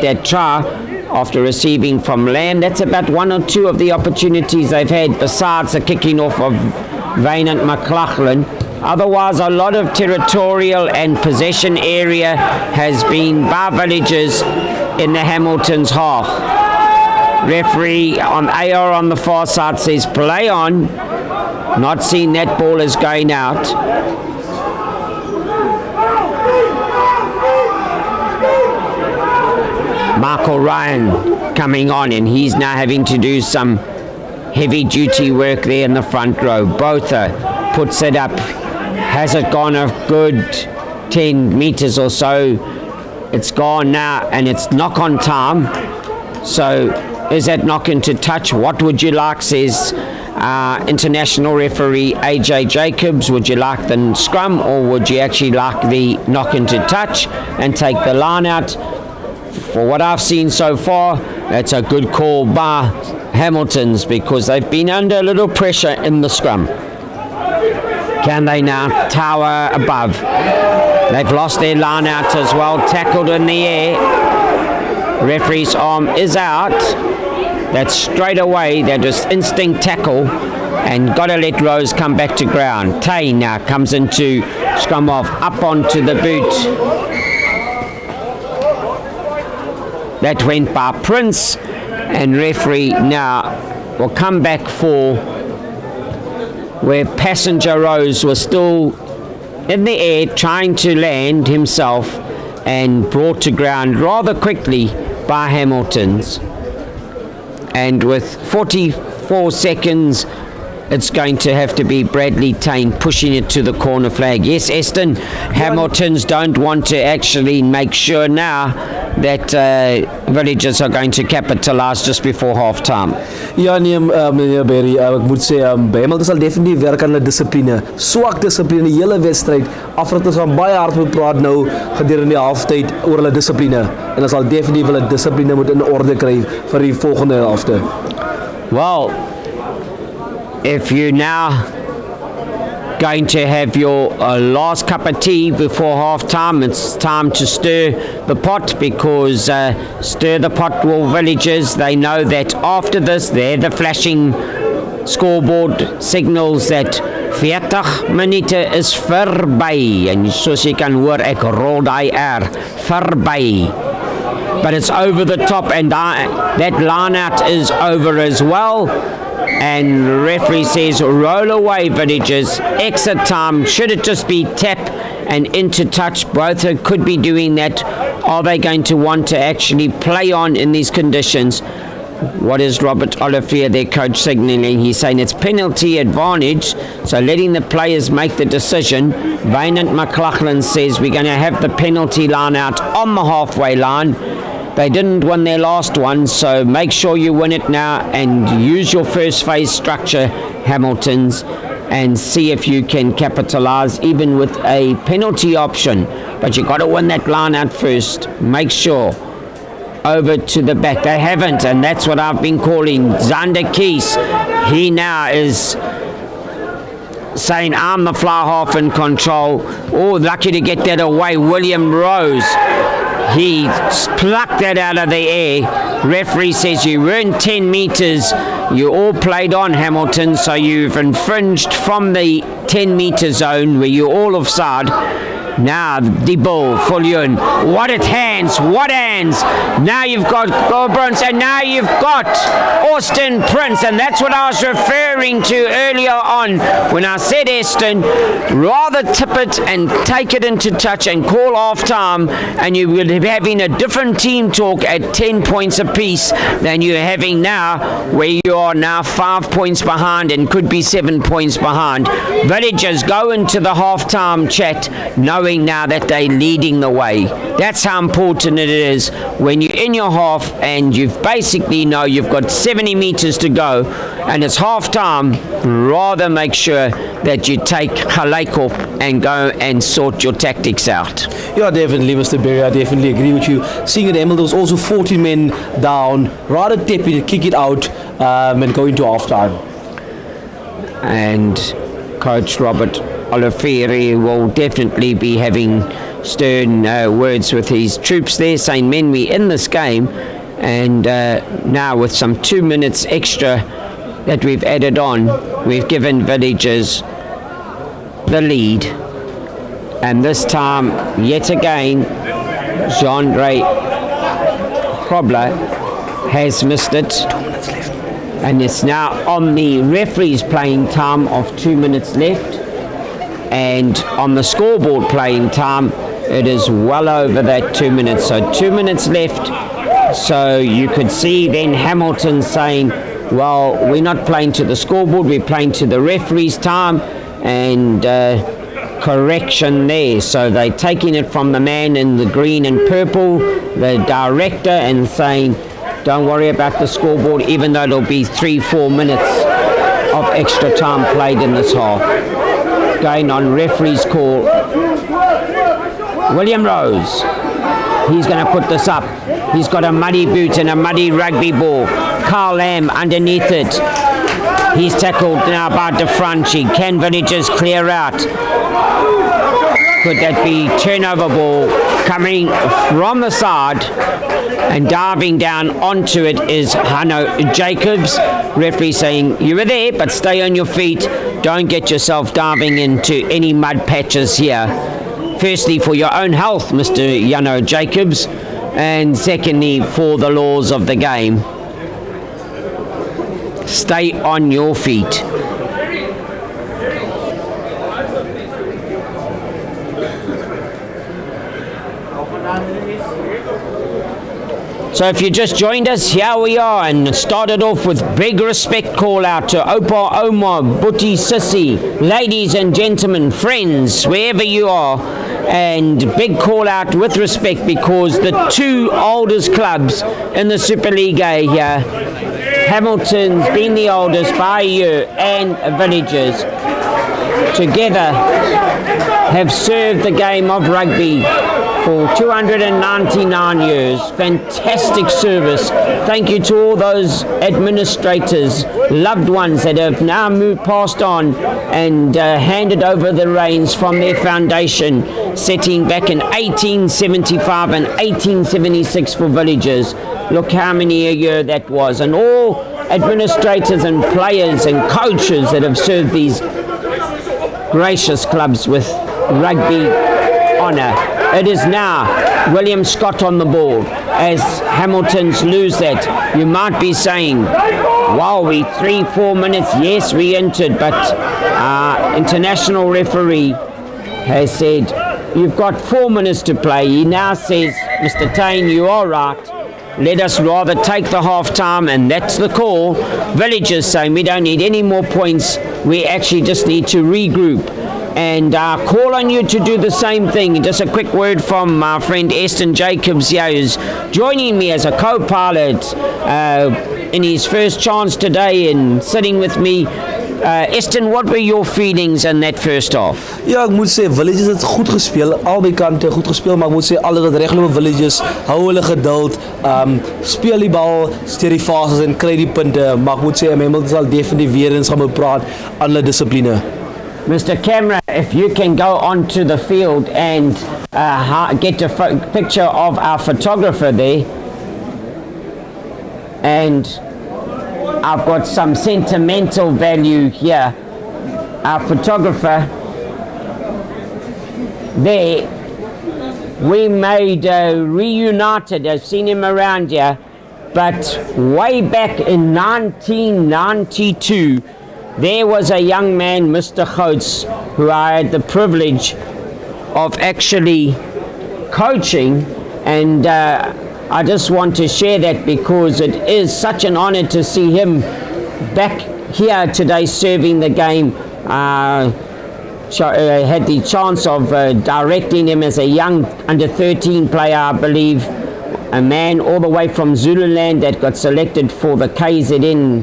that try after receiving from land. That's about 1 or 2 of the opportunities they've had, besides the kicking off of Vainant McLaughlin. Otherwise, a lot of territorial and possession area has been by Villagers in the Hamilton's half. Referee on AR on the far side says play on. Not seeing that ball is going out. Michael Ryan coming on, and he's now having to do some heavy duty work there in the front row. Botha puts it up. Has it gone a good 10 meters or so? It's gone now, and it's knock on time. So is that knock into touch? What would you like, says international referee AJ Jacobs. Would you like the scrum, or would you actually like the knock into touch and take the line out? For what I've seen so far, that's a good call by Hamilton's, because they've been under a little pressure in the scrum. Can they now tower above? They've lost their line out as well, tackled in the air. Referee's arm is out. That's straight away, that was instinct tackle, and got to let Rose come back to ground. Tay now comes into scrum off, up onto the boot. That went by Prince, and referee now will come back for where passenger Rose was still in the air trying to land himself, and brought to ground rather quickly by Hamilton's. And with 44 seconds it's going to have to be Bradley Tane pushing it to the corner flag. Yes, Eston, Hamiltons don't want to actually make sure now that Villagers are going to capitalise just before half-time.
Ja nee, meneer Berry, ek moet sê by Hamilton sal definitief werk aan hulle dissipline. Swak dissipline die hele wedstryd. Afrikaners gaan baie hard moet praat nou gedurende die halftyd oor hulle dissipline. En hulle sal definitief hulle dissipline moet in orde kry vir die volgende helfte.
Well, if you now going to have your last cup of tea before half-time, it's time to stir the pot, because stir the pot will Villagers. They know that after this, the flashing scoreboard signals that 40 minute is verby, en soos jy kan hoor, ek rol die verby. But it's over the top, and that line out is over as well. And referee says roll away Villagers, exit time. Should it just be tap and into touch? Both could be doing that. Are they going to want to actually play on in these conditions? What is Robert Olivier, their coach, signalling? He's saying it's penalty advantage, so letting the players make the decision. Vainant McLaughlin says we're going to have the penalty line out on the halfway line. They didn't win their last one, so make sure you win it now and use your first phase structure, Hamiltons, and see if you can capitalise even with a penalty option. But you got to win that line out first. Make sure. Over to the back. They haven't, and that's what I've been calling Xander Keys. He now is saying, I'm the fly half in control. Oh, lucky to get that away. William Rose. He plucked that out of the air. Referee says you weren't 10 metres. You all played on, Hamilton, so you've infringed from the 10-metre zone where you're all offside. Now the ball, Fullion. What hands, what hands. Now you've got Gobrons, and now you've got Austin Prince, and that's what I was referring to earlier on when I said, Eston, rather tip it and take it into touch and call half time, and you will be having a different team talk at 10 points apiece than you're having now, where you are now 5 points behind and could be 7 points behind. Villagers go into the half-time chat knowing now that they're leading the way. That's how important it is when you're in your half and you basically know you've got 70 meters to go and it's half time. Rather make sure that you take Gelijk op and go and sort your tactics out.
Yeah, definitely, Mr. Berry, I definitely agree with you. Seeing at Hamilton was also 40 men down, rather tap it, kick it out, and go into half time.
And Coach Robert Olivier will definitely be having stern words with his troops there, saying, men, we in this game, and now with some 2 minutes extra that we've added on, we've given Villagers the lead, and this time yet again Jean-Ray Krobler has missed it. 2 minutes left, and it's now on the referee's playing time of 2 minutes left. And on the scoreboard playing time, it is well over that 2 minutes. So 2 minutes left. So you could see then Hamilton saying, well, we're not playing to the scoreboard, we're playing to the referee's time. And correction there. So they're taking it from the man in the green and purple, the director, and saying, don't worry about the scoreboard, even though it'll be 3-4 minutes of extra time played in this half. Going on referee's call, William Rose, he's going to put this up. He's got a muddy boot and a muddy rugby ball. Carl Lamb underneath it. He's tackled now by De Franchi. Can Villagers clear out? Could that be turnover ball coming from the side, and diving down onto it is Hanno Jacobs. Referee saying, you were there, but stay on your feet. Don't get yourself diving into any mud patches here. Firstly, for your own health, Mr. Yano Jacobs, and secondly, for the laws of the game. Stay on your feet. So if you just joined us, here we are, and started off with big respect call out to Opa, Omar, Butti, Sissy, ladies and gentlemen, friends, wherever you are, and big call out with respect because the two oldest clubs in the Super League are here. Hamilton's been the oldest by a year, and Villagers together have served the game of rugby for 299 years. Fantastic service. Thank you to all those administrators, loved ones that have now moved past on and handed over the reins from their foundation, setting back in 1875 and 1876 for Villagers. Look how many a year that was. And all administrators and players and coaches that have served these gracious clubs with rugby honour. It is now William Scott on the ball. As Hamiltons lose that, you might be saying, wow, we 3-4 minutes, yes, we entered, but our international referee has said, you've got 4 minutes to play. He now says, Mr. Tain, you are right. Let us rather take the half time, and that's the call. Villagers saying we don't need any more points. We actually just need to regroup. And call on you to do the same thing. Just a quick word from my friend Eston Jacobs here, who's joining me as a co-pilot in his first chance today and sitting with me. Eston, what were your feelings in that first half?
Ja, ek moet sê Villagers het goed gespeel, albei kante goed gespeel, maar ek moet sê alles wat regloop Villagers hou hulle geduld, speel die bal, steer die fases en kry die punte, maar ek moet sê Hamilton sal definitief weer eens gaan moet praat aan hulle dissipline.
Mr. Camera, if you can go onto the field and get a picture of our photographer there. And I've got some sentimental value here. Our photographer there, we made reunited. I've seen him around here, but way back in 1992, there was a young man, Mr. Coates, who I had the privilege of actually coaching, and I just want to share that because it is such an honor to see him back here today serving the game. I had the chance of directing him as a young under-13 player, I believe, a man all the way from Zululand that got selected for the KZN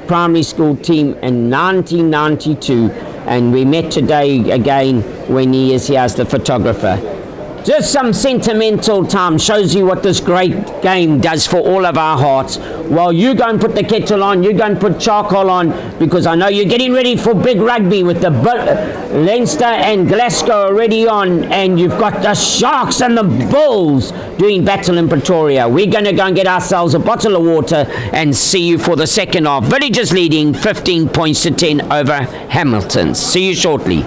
primary school team in 1992, and we met today again when he is here as the photographer. Just some sentimental time, shows you what this great game does for all of our hearts. Well, you go and put the kettle on, you go and put charcoal on, because I know you're getting ready for big rugby with the Leinster and Glasgow already on, and you've got the Sharks and the Bulls doing battle in Pretoria. We're going to go and get ourselves a bottle of water and see you for the second half. Villagers leading 15 points to 10 over Hamilton. See you shortly.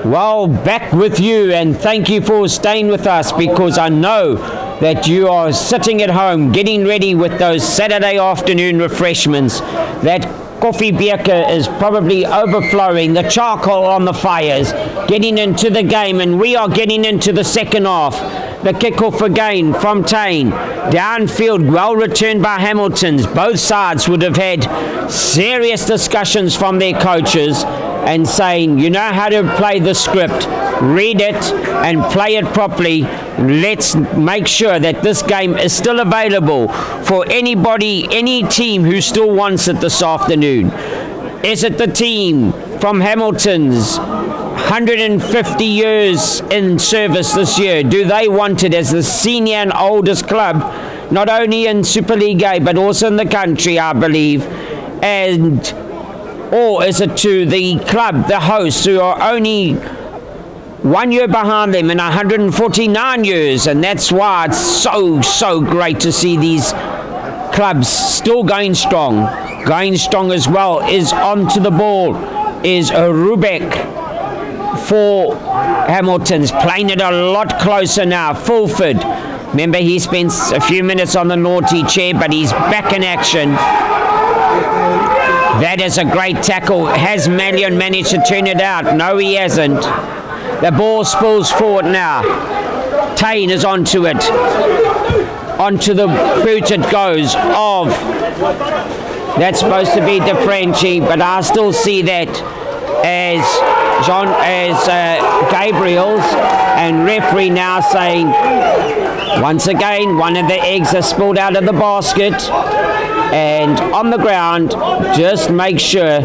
Well, back with you, and thank you for staying with us, because I know that you are sitting at home getting ready with those Saturday afternoon refreshments. That coffee beaker is probably overflowing, the charcoal on the fires, getting into the game, and we are getting into the second half. The kick-off again from Tain. Downfield, well returned by Hamilton's. Both sides would have had serious discussions from their coaches and saying, you know how to play the script, read it and play it properly. Let's make sure that this game is still available for anybody, any team who still wants it this afternoon. Is it the team from Hamilton's 150 years in service this year? Do they want it as the senior and oldest club, not only in Super League A but also in the country, I believe? Or is it to the club, the hosts, who are only 1 year behind them in 149 years? And that's why it's so great to see these clubs still going strong. Going strong as well is onto the ball is Rubek for Hamilton's, playing it a lot closer now. Fulford, remember he spent a few minutes on the naughty chair, but he's back in action. That is a great tackle. Has Malion managed to turn it out? No, he hasn't. The ball spills forward now. Tain is onto it. Onto the boot it goes of. That's supposed to be DeFranchi, but I still see that as Gabriel's, and referee now saying, once again, one of the eggs are spilled out of the basket. And on the ground, just make sure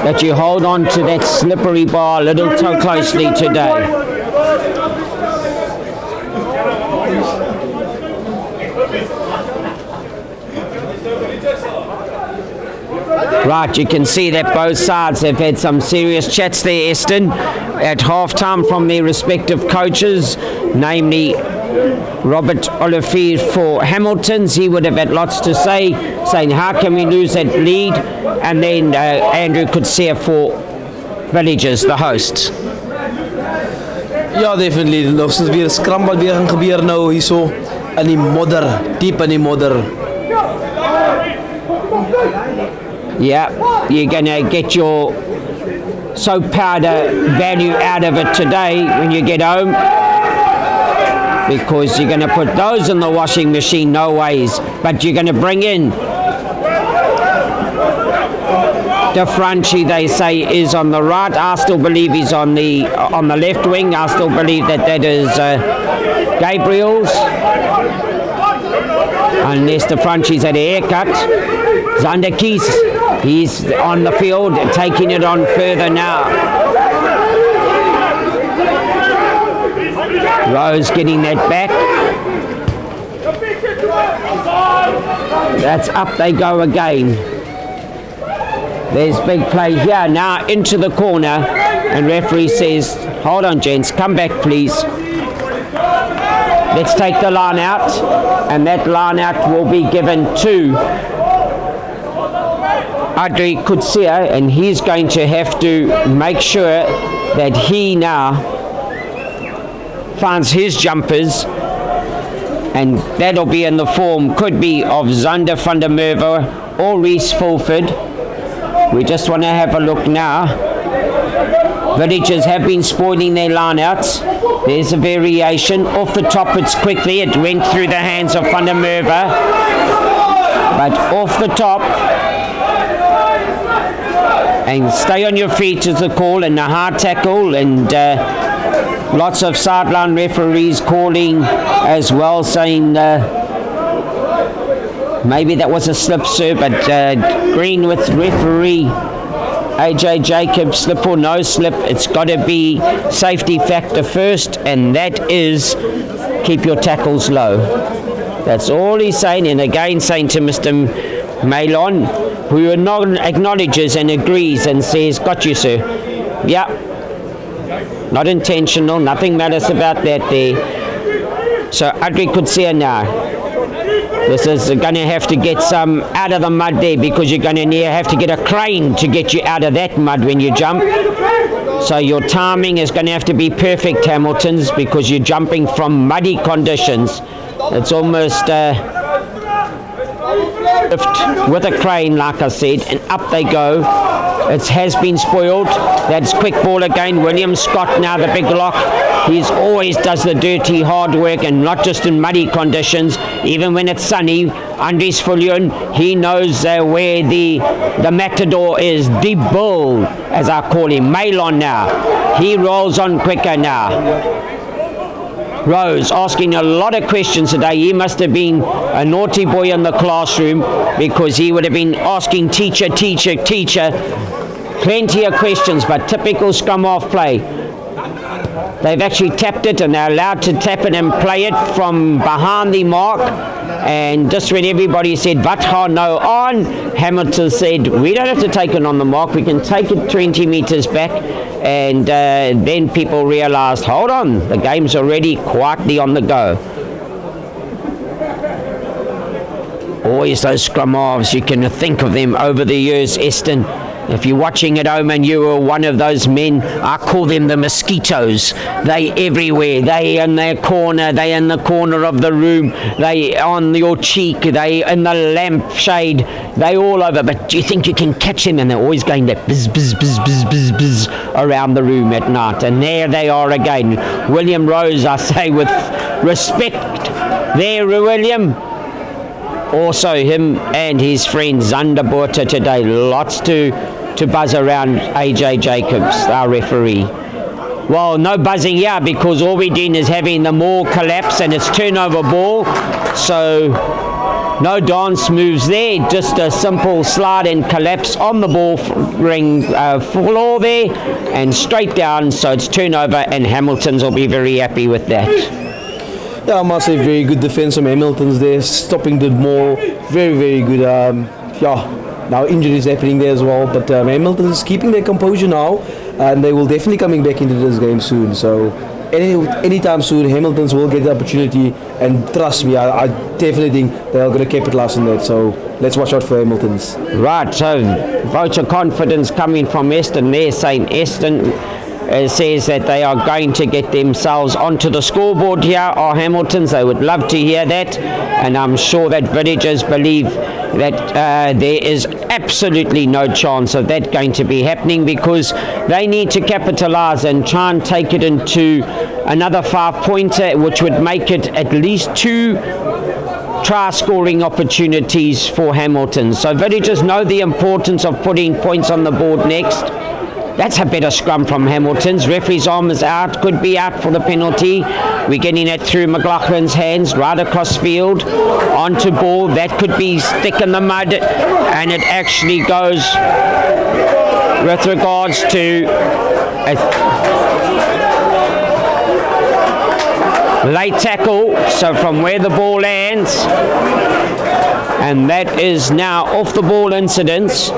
that you hold on to that slippery bar a little too closely today. Right, you can see that both sides have had some serious chats there, Eston, at halftime from their respective coaches, namely Robert Olivier for Hamilton's. He would have had lots to say, saying how can we lose that lead, and then Andrew Kutsia for Villages, the hosts.
Ja, definitely. Nog steeds weer een scramble weer gaan gebeuren nou hier zo in die modder, diep in die modder.
Yeah, you're gonna get your soap powder value out of it today when you get home, because you're going to put those in the washing machine, no ways. But you're going to bring in DeFranchi, they say, is on the right. I still believe he's on the left wing. I still believe that is Gabriel's, unless DeFranchi's had a haircut. Zanderkies, he's on the field, taking it on further now. Rose getting that back. That's up they go again. There's big play here now into the corner, and referee says, hold on gents, come back please. Let's take the line out, and that line out will be given to Adri Kutsia, and he's going to have to make sure that he now finds his jumpers, and that'll be in the form, could be of Zander van der Merwe or Reese Fulford. We just want to have a look now. Villagers have been spoiling their line-outs. There's a variation. Off the top, it's quickly. It went through the hands of van der Merwe. But off the top, and stay on your feet is the call, and a hard tackle, and lots of sideline referees calling as well, saying maybe that was a slip, sir, but green with referee AJ Jacobs, slip or no slip. It's got to be safety factor first, and that is keep your tackles low. That's all he's saying, and again saying to Mr. Malon, who acknowledges and agrees and says, got you, sir. Yeah. Not intentional, nothing matters about that there. So Adri Kutsia now. This is going to have to get some out of the mud there, because you're going to have to get a crane to get you out of that mud when you jump. So your timing is going to have to be perfect, Hamiltons, because you're jumping from muddy conditions. It's almost with a crane, like I said, and up they go. It has been spoiled. That's quick ball again. William Scott now the big lock. He's always does the dirty hard work, and not just in muddy conditions, even when it's sunny. Andres Fullion, he knows where the matador is. The bull, as I call him. Malon now. He rolls on quicker now. Rose asking a lot of questions today. He must have been a naughty boy in the classroom, because he would have been asking teacher, plenty of questions, but typical scrum half play. They've actually tapped it, and they're allowed to tap it and play it from behind the mark. And just when everybody said Vatcha no on, Hamilton said we don't have to take it on the mark, we can take it 20 meters back. And then people realized, hold on, the game's already quietly on the go. Always those scrum halves, you can think of them over the years, Eston. If you're watching at home and you were one of those men, I call them the mosquitoes. They everywhere. They in their corner. They in the corner of the room. They on your cheek. They in the lampshade. They all over. But do you think you can catch them? And they're always going that buzz, buzz, buzz, buzz, buzz, buzz around the room at night. And there they are again. William Rose, I say with respect. There, William. Also him and his friend Zanderborter today. Lots to buzz around AJ Jacobs, our referee. Well, no buzzing here, because all we're doing is having the maul collapse, and it's turnover ball. So no dance moves there, just a simple slide and collapse on the ball ring floor there, and straight down. So it's turnover, and Hamiltons will be very happy with that.
Yeah, I must say very good defense from Hamilton's there, stopping the maul. Very, very good. Now injuries happening there as well, but Hamilton's keeping their composure now, and they will definitely coming back into this game soon. So anytime soon, Hamilton's will get the opportunity, and trust me, I definitely think they're going to capitalize on that. So let's watch out for Hamilton's.
Right, so vote of confidence coming from Eston there, saying Eston says that they are going to get themselves onto the scoreboard here, are Hamiltons. They would love to hear that, and I'm sure that villagers believe that there is absolutely no chance of that going to be happening, because they need to capitalise and try and take it into another 5-pointer, which would make it at least 2 try scoring opportunities for Hamilton. So villagers know the importance of putting points on the board next. That's a better scrum from Hamilton's. Referee's arm is out, could be out for the penalty. We're getting it through McLaughlin's hands, right across field, onto ball. That could be stick in the mud, and it actually goes with regards to a late tackle, so from where the ball lands, and that is now off the ball incidents.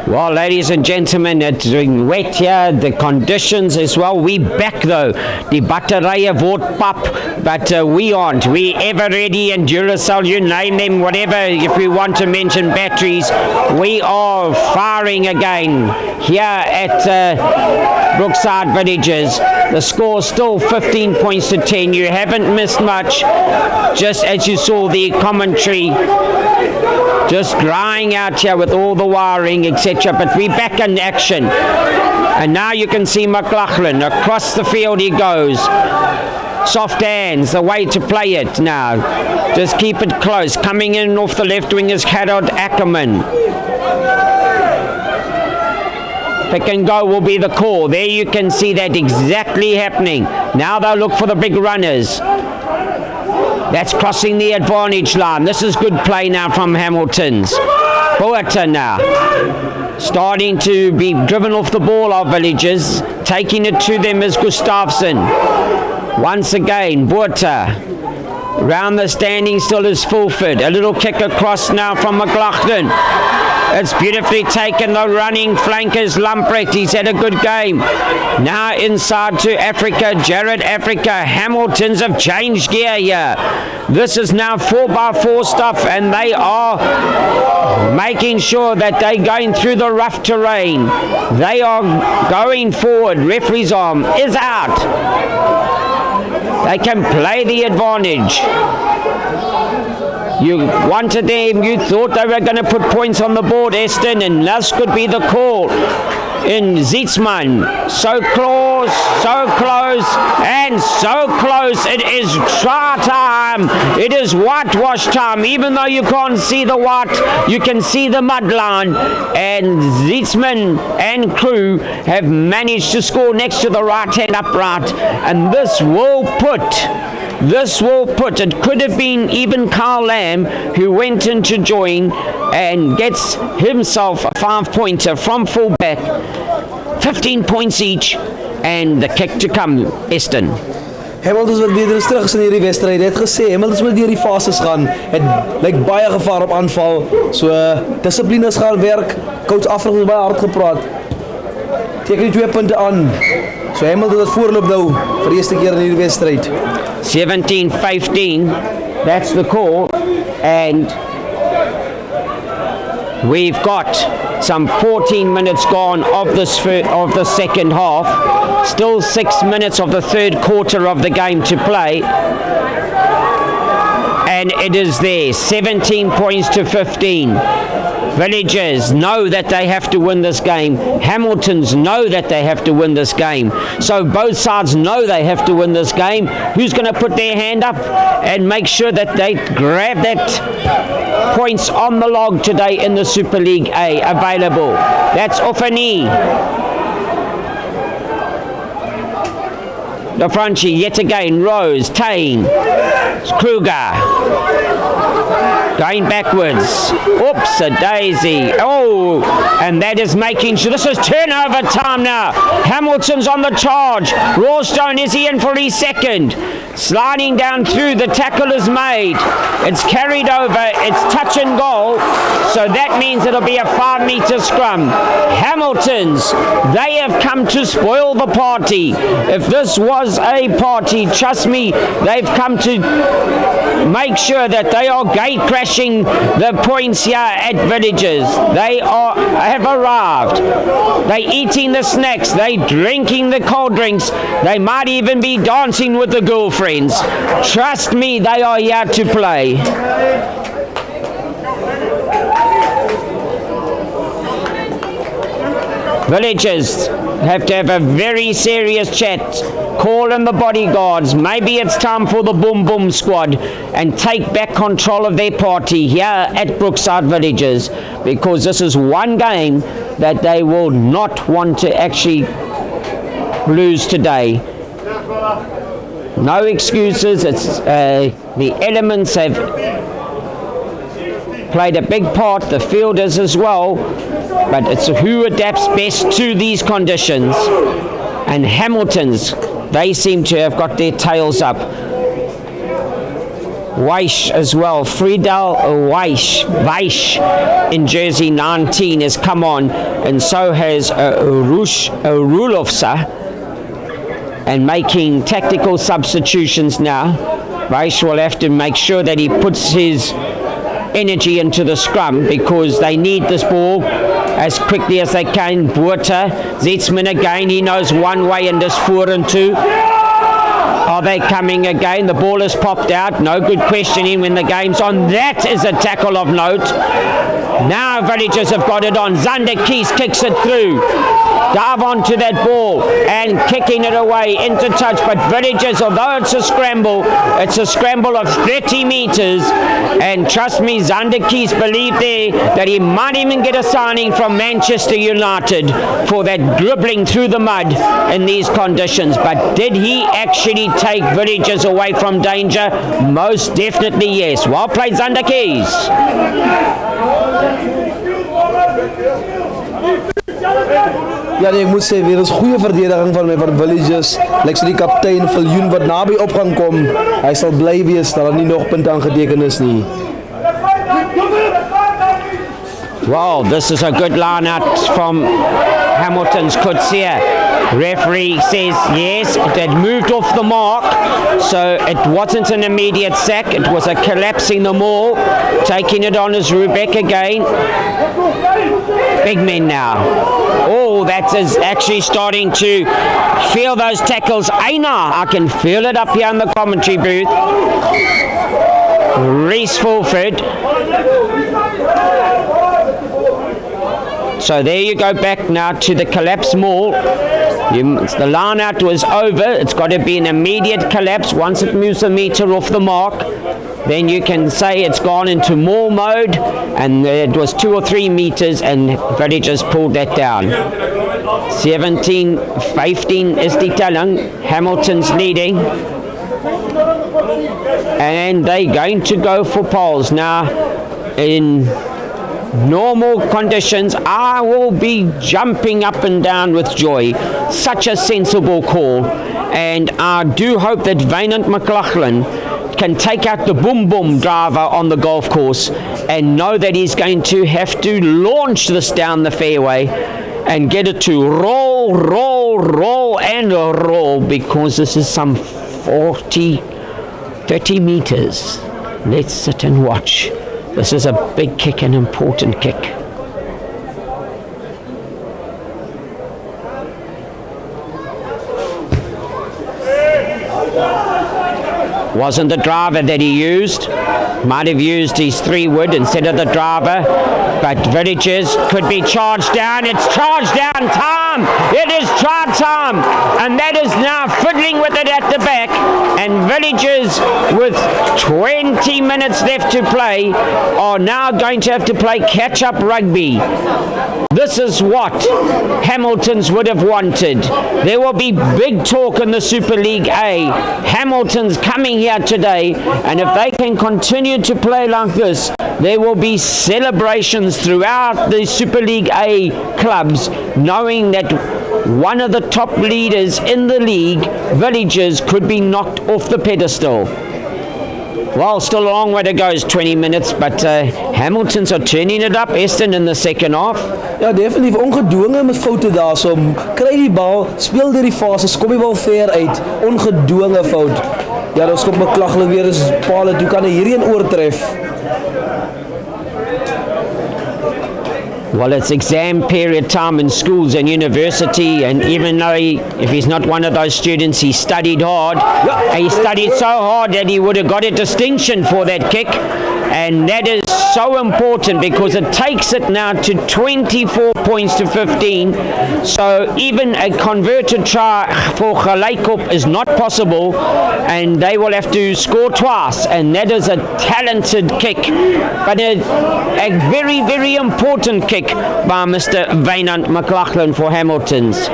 Well, ladies and gentlemen, it's wet here, the conditions as well. We back though. Die batterye word pap, but we aren't. We ever ready, and Duracell, you name them, whatever, if we want to mention batteries. We are firing again here at Brookside Villages. The score still 15 points to 10. You haven't missed much, just as you saw the commentary. Just drying out here with all the wiring, etc. But we're back in action. And now you can see McLaughlin. Across the field he goes. Soft hands, the way to play it now. Just keep it close. Coming in off the left wing is Harold Ackerman. Pick and go will be the call. There you can see that exactly happening. Now they'll look for the big runners. That's crossing the advantage line. This is good play now from Hamilton's. Boata now. Starting to be driven off the ball, our Villagers. Taking it to them is Gustafsson. Once again, Boata. Round the standing still is Fulford. A little kick across now from McLaughlin. It's beautifully taken, the running flankers Lamprecht. He's had a good game. Now inside to Africa, Jared Africa. Hamiltons have changed gear here. This is now 4x4 stuff, and they are making sure that they're going through the rough terrain. They are going forward. Referee's arm is out. They can play the advantage. You wanted them, you thought they were going to put points on the board, Eston, and this could be the call in Zietsman. So close, and so close. It is try time. It is whitewash time. Even though you can't see the white, you can see the mud line. And Zietsman and crew have managed to score next to the right-hand upright. And this will put, it could have been even Carl Lamb who went in to join and gets himself a 5-pointer from fullback. 15 points each, and the kick to come, Eston.
Hamilton wat weer eens terug is in hierdie wedstryd. Hy het gesê Hamilton moet deur die fases gaan. Het lyk baie gevaar op aanval. So dissiplines gaan werk. Coach Afrika het baie hard gepraat. Teken die 2 punte aan. So Hamilton het voorloop nou vir die eerste keer in hierdie wedstryd.
17-15. That's the call, and we've got some 14 minutes gone of the second half. Still 6 minutes of the third quarter of the game to play. And it is there, 17 points to 15. Villagers know that they have to win this game. Hamiltons know that they have to win this game. So both sides know they have to win this game. Who's going to put their hand up and make sure that they grab that points on the log today in the Super League A available? That's Offani. The Frenchie yet again. Rose, Tain, Kruger. Going backwards. Oops, a daisy. Oh, and that is making sure. This is turnover time now. Hamilton's on the charge. Rawstone, is he in for his second? Sliding down through. The tackle is made. It's carried over. It's touch and goal. So that means it'll be a 5-meter scrum. Hamiltons, they have come to spoil the party. If this was a party, trust me, they've come to make sure that they are gate crashing the points here at Villages. They have arrived. They eating the snacks. They drinking the cold drinks. They might even be dancing with the girlfriends. Trust me, they are here to play. Villagers have to have a very serious chat. Call in the bodyguards. Maybe it's time for the Boom Boom squad and take back control of their party here at Brookside Villages, because this is one game that they will not want to actually lose today. No excuses. It's the elements have played a big part, the fielders as well, but it's who adapts best to these conditions. And Hamilton's, they seem to have got their tails up. Weish as well. Friedel Weish in jersey 19 has come on, and so has Rulofsa, and making tactical substitutions now. Weish will have to make sure that he puts his energy into the scrum, because they need this ball as quickly as they can. Buerta, Zetzman again, he knows one way and this 4 and 2. Are they coming again? The ball has popped out. No good questioning when the game's on. That is a tackle of note. Now Villagers have got it on. Zander Keys kicks it through. Dive onto that ball and kicking it away into touch. But Villagers, although it's a scramble of 30 meters. And trust me, Zander Keys believed there that he might even get a signing from Manchester United for that dribbling through the mud in these conditions. But did he actually take Villagers away from danger? Most definitely yes. Well played, Zander Keys.
Ja, nee, ek moet sê weer is goeie verdediging van my van Villagers. Lyk so die kaptein Viljoen wat naby op gaan kom. Hy sal bly wees dat daar nie nog punte aangeteken is nie.
Wow, this is a good line out from Hamilton's Kutsia. Referee says yes, it had moved off the mark, so it wasn't an immediate sack, it was a collapsing the maul. Taking it on is Rubek again. Big men now. Oh, that is actually starting to feel those tackles. Aina, I can feel it up here in the commentary booth. Reese Fulford. So there you go, back now to the collapse maul. The line out was over. It's got to be an immediate collapse. Once it moves a meter off the mark, then you can say it's gone into maul mode, and it was 2 or 3 meters, and Villagers pulled that down. 17-15 is the telling. Hamilton's leading, and they're going to go for poles now. In normal conditions, I will be jumping up and down with joy. Such a sensible call, and I do hope that Wynand McLaughlin can take out the boom boom driver on the golf course and know that he's going to have to launch this down the fairway and get it to roll, and roll, because this is some 30 meters. Let's sit and watch. This is a big kick, an important kick. Wasn't the driver that he used. Might have used his 3-wood instead of the driver. But Villagers could be charged down. It's charged down time. It is charge time. And that is now fiddling with it at the back. And Villagers, with 20 minutes left to play, are now going to have to play catch-up rugby. This is what Hamilton's would have wanted. There will be big talk in the Super League A. Hamilton's coming here today, and if they can continue to play like this, there will be celebrations throughout the Super League A clubs, knowing that one of the top leaders in the league, Villagers, could be knocked off the pedestal. Well, still a long way to go, it's 20 minutes, but Hamiltons are turning it up, Eston, in the second half.
Ja, definitief ongedwonge met foute daar, so kry die bal, speel deur die fase, skop die bal ver uit, ongedwonge fout. Ja, dan skop McLaughlin weer eens pale, toe kan hy hierheen oortref.
Well, it's exam period time in schools and university, and even though if he's not one of those students, he studied hard. He studied so hard that he would have got a distinction for that kick, and that is so important because it takes it now to 24 points to 15. So even a converted try for Geleikop is not possible, and they will have to score twice, and that is a talented kick, but a very, very important kick by Mr. Wynand McLaughlin for Hamiltons.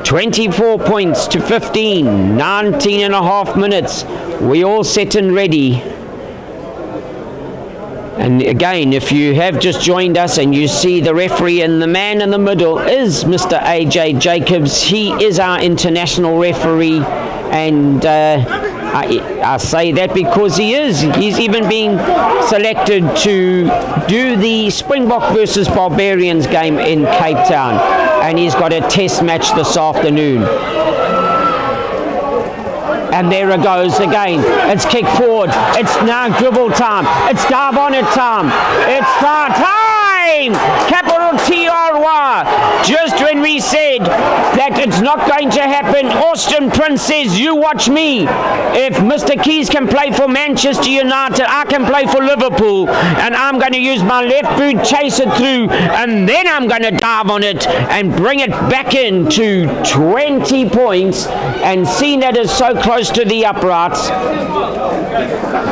24 points to 15, 19 and a half minutes. We all set and ready. And again, if you have just joined us and you see the referee, and the man in the middle is Mr. AJ Jacobs. He is our international referee, and I say that because he is. He's even been selected to do the Springbok versus Barbarians game in Cape Town. And he's got a test match this afternoon. And there it goes again. It's kick forward. It's now dribble time. It's dive on it time. It's start time! Capital T-R-Y. Just when we said that it's not going to happen, Austin Prince says, you watch me. If Mr. Keys can play for Manchester United, I can play for Liverpool. And I'm going to use my left boot, chase it through, and then I'm going to dive on it and bring it back into 20 points. And seeing that it's so close to the uprights,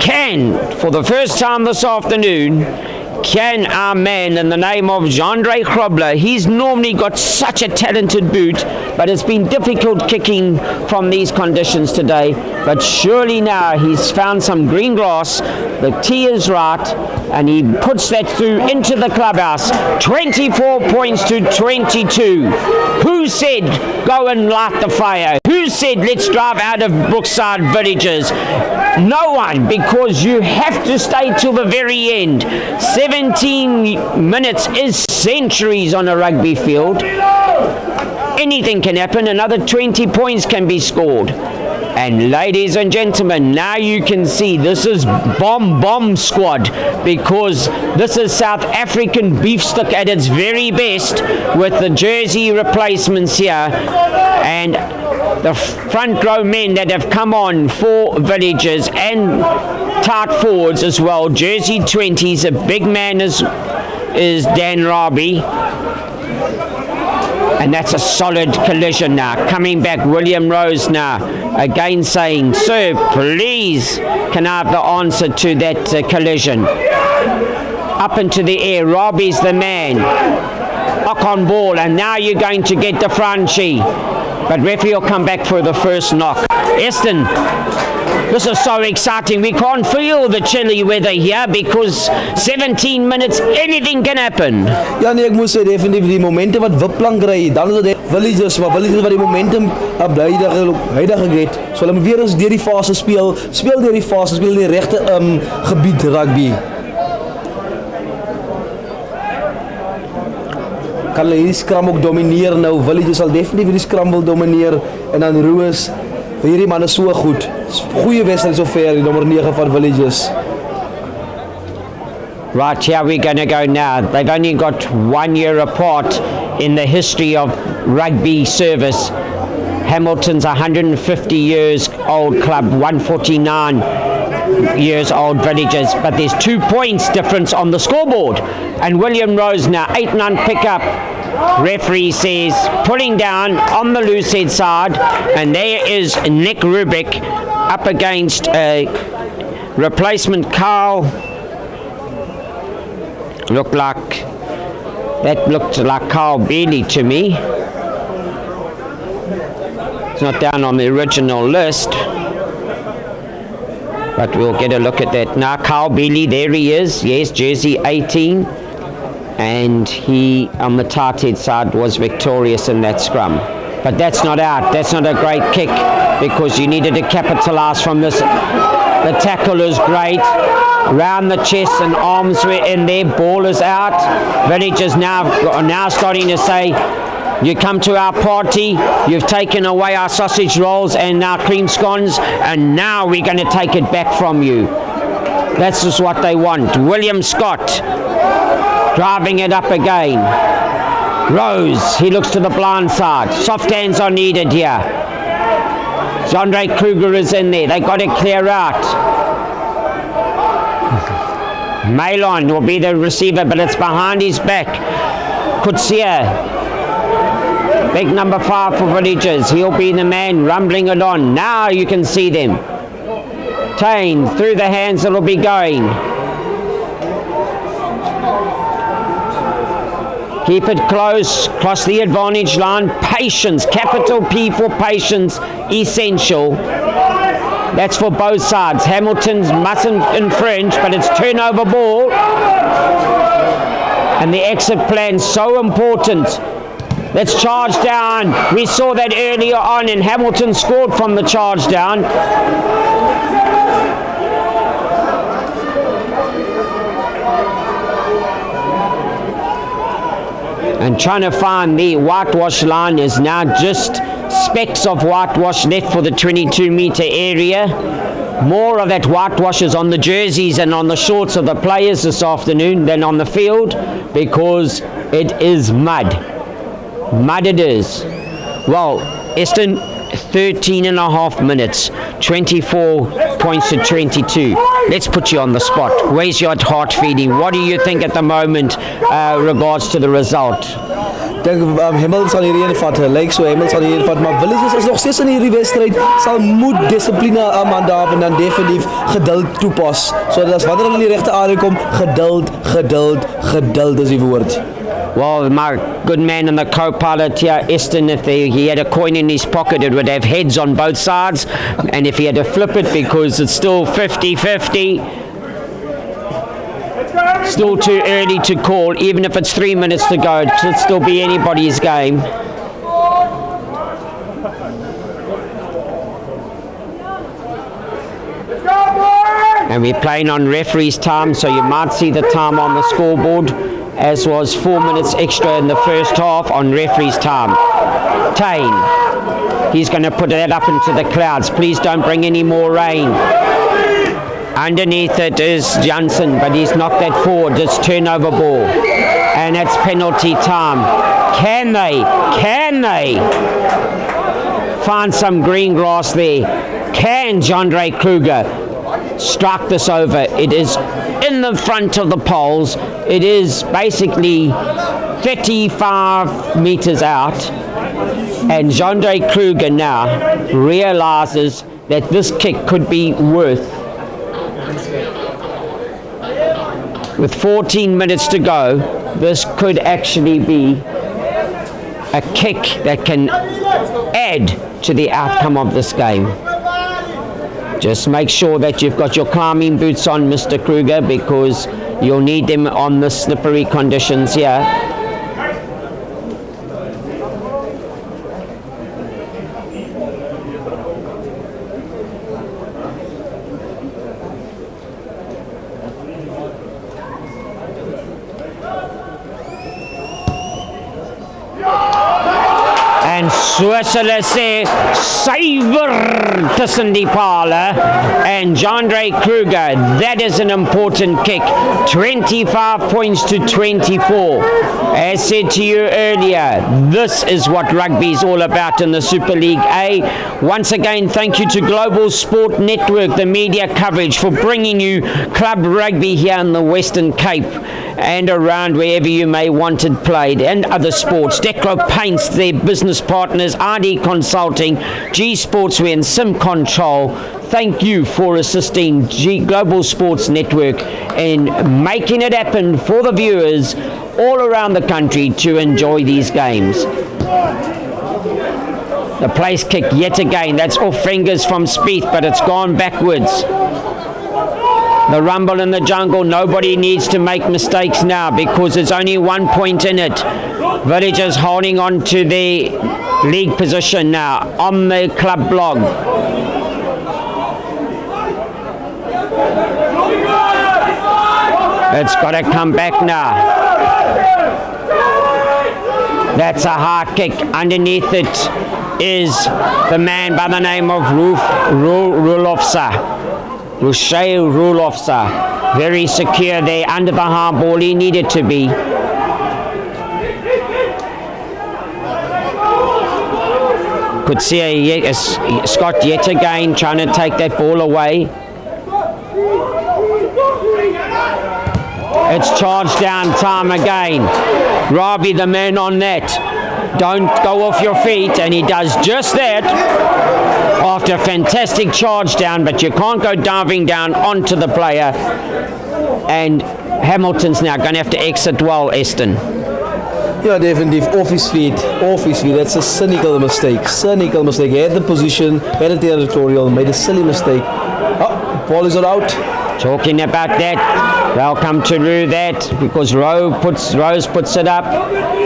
can, for the first time this afternoon, can our man in the name of Jandre Grobler, he's normally got such a talented boot, but it's been difficult kicking from these conditions today. But surely now he's found some green grass, the tee is right, and he puts that through into the clubhouse. 24 points to 22. Who said go and light the fire? Who said let's drive out of Brookside Villages? No one, because you have to stay till the very end. 17 minutes is centuries on a rugby field. Anything can happen. Another 20 points can be scored. And ladies and gentlemen, now you can see this is bomb squad, because this is South African beefstick at its very best with the jersey replacements here. And the front row men that have come on for Villages and tight forwards as well. Jersey 20s, a big man is Dan Rabi. And that's a solid collision now. Coming back, William Rose now. Again saying, sir, please, can I have the answer to that collision? Up into the air, Robbie's the man. Knock on ball, and now you're going to get the Franchi. But referee will come back for the first knock. Eston, this is so exciting. We can't feel the chilly weather here because 17 minutes, anything can happen.
Ja nee, ek moet sê definitief die momente wat Wipplank kry, dan is dit Villages wat die momentum huidige het. So hulle moet weer eens deur die fase speel deur die fase, speel in die regte gebied rugby. Kan hulle hierdie skram ook domineer nou? Villages sal definitief die skram wil domineer en dan Roos. Hierdie man is so goed. Goeie wedstryd sover, die nommer 9 van Villages.
Right, here we're going to go now. They've only got 1 year apart in the history of rugby service. Hamilton's 150 years old club, 149 years old Villages, but there's 2 points difference on the scoreboard. And William Rose now, 8-9 pickup. Referee says pulling down on the loose head side, and there is Nick Rubik up against a replacement Carl. Looked like Carl Bealey to me. It's not down on the original list, but we'll get a look at that now. Carl Bealey, there he is. Yes, jersey 18. And he, on the tight head side, was victorious in that scrum. But that's not out. That's not a great kick, because you needed to capitalize from this. The tackle is great. Round the chest and arms were in there. Ball is out. Villagers now starting to say, you come to our party, you've taken away our sausage rolls and our cream scones, and now we're going to take it back from you. That's just what they want. William Scott driving it up again. Rose, he looks to the blind side. Soft hands are needed here. Jandre Kruger is in there. They got to clear out. Malon will be the receiver, but it's behind his back. Kutsia, big number 5 for Villages. He'll be the man rumbling it on. Now you can see them. Tane, through the hands, it'll be going. Keep it close, cross the advantage line. Patience, capital P for patience, essential. That's for both sides. Hamilton's mustn't infringe, but it's turnover ball. And the exit plan so important. Let's charge down. We saw that earlier on, and Hamilton scored from the charge down. And trying to find the whitewash line is now just specks of whitewash left for the 22-meter area. More of that whitewash is on the jerseys and on the shorts of the players this afternoon than on the field, because it is mud. Mud it is. Well, Eston, 13 and a half minutes, 24 points to 22. Let's put you on the spot. Where's your heart feeling? What do you think at the moment regards to the result?
Ik denk Hamilton sal hierdie vat. Lyk so Hamilton sal hierdie vat, maar Villages is nog steeds in hierdie wedstryd. Sal moet dissipline aanhou en dan definitief geduld toepas. Sodat as wanneer hulle in die regte area kom, geduld is die woord.
Well, my good man and the co-pilot here, Eston, if he had a coin in his pocket, it would have heads on both sides. And if he had to flip it, because it's still 50-50, still too early to call. Even if it's 3 minutes to go, it should still be anybody's game. And we're playing on referee's time, so you might see the time on the scoreboard, as was 4 minutes extra in the first half on referee's time. Tane, he's going to put that up into the clouds. Please don't bring any more rain. Underneath it is Johnson, but he's knocked that forward. It's turnover ball, and it's penalty time. Can they find some green grass there? Can Jandre Kruger strike this over? It is in the front of the poles. It is basically 35 meters out, and Jandre Kruger now realizes that this kick could be worth, with 14 minutes to go, this could actually be a kick that can add to the outcome of this game. Just make sure that you've got your climbing boots on, Mr. Kruger, because you'll need them on the slippery conditions here. En soos hulle sê, suiwer tussen die pale. And Jandre Kruger, that is an important kick. 25 points to 24. As said to you earlier, this is what rugby is all about in the Super League A. Once again, thank you to Global Sport Network, the media coverage, for bringing you club rugby here in the Western Cape and around wherever you may want it played, and other sports. Decro Paints, their business partners, RD Consulting, G Sportswear and Sim Control. Thank you for assisting Global Sports Network in making it happen for the viewers all around the country to enjoy these games. The place kick yet again, that's off fingers from Spieth, but it's gone backwards. The rumble in the jungle, nobody needs to make mistakes now because there's only 1 point in it. Villagers holding on to the league position now on the club blog. It's got to come back now. That's a hard kick. Underneath it is the man by the name of Rulofsa. Very secure there under the hard ball. He needed to be. Could see Scott yet again trying to take that ball away. It's charged down time again. Robbie, the man on net. Don't go off your feet, and he does just that after a fantastic charge down, but you can't go diving down onto the player. And Hamilton's now going to have to exit well, Eston.
Yeah, definitely off his feet. That's a cynical mistake. He had the position, had the territorial, made a silly mistake. Oh, ball is not out.
Talking about that, they'll come to rue that because Rose puts it up.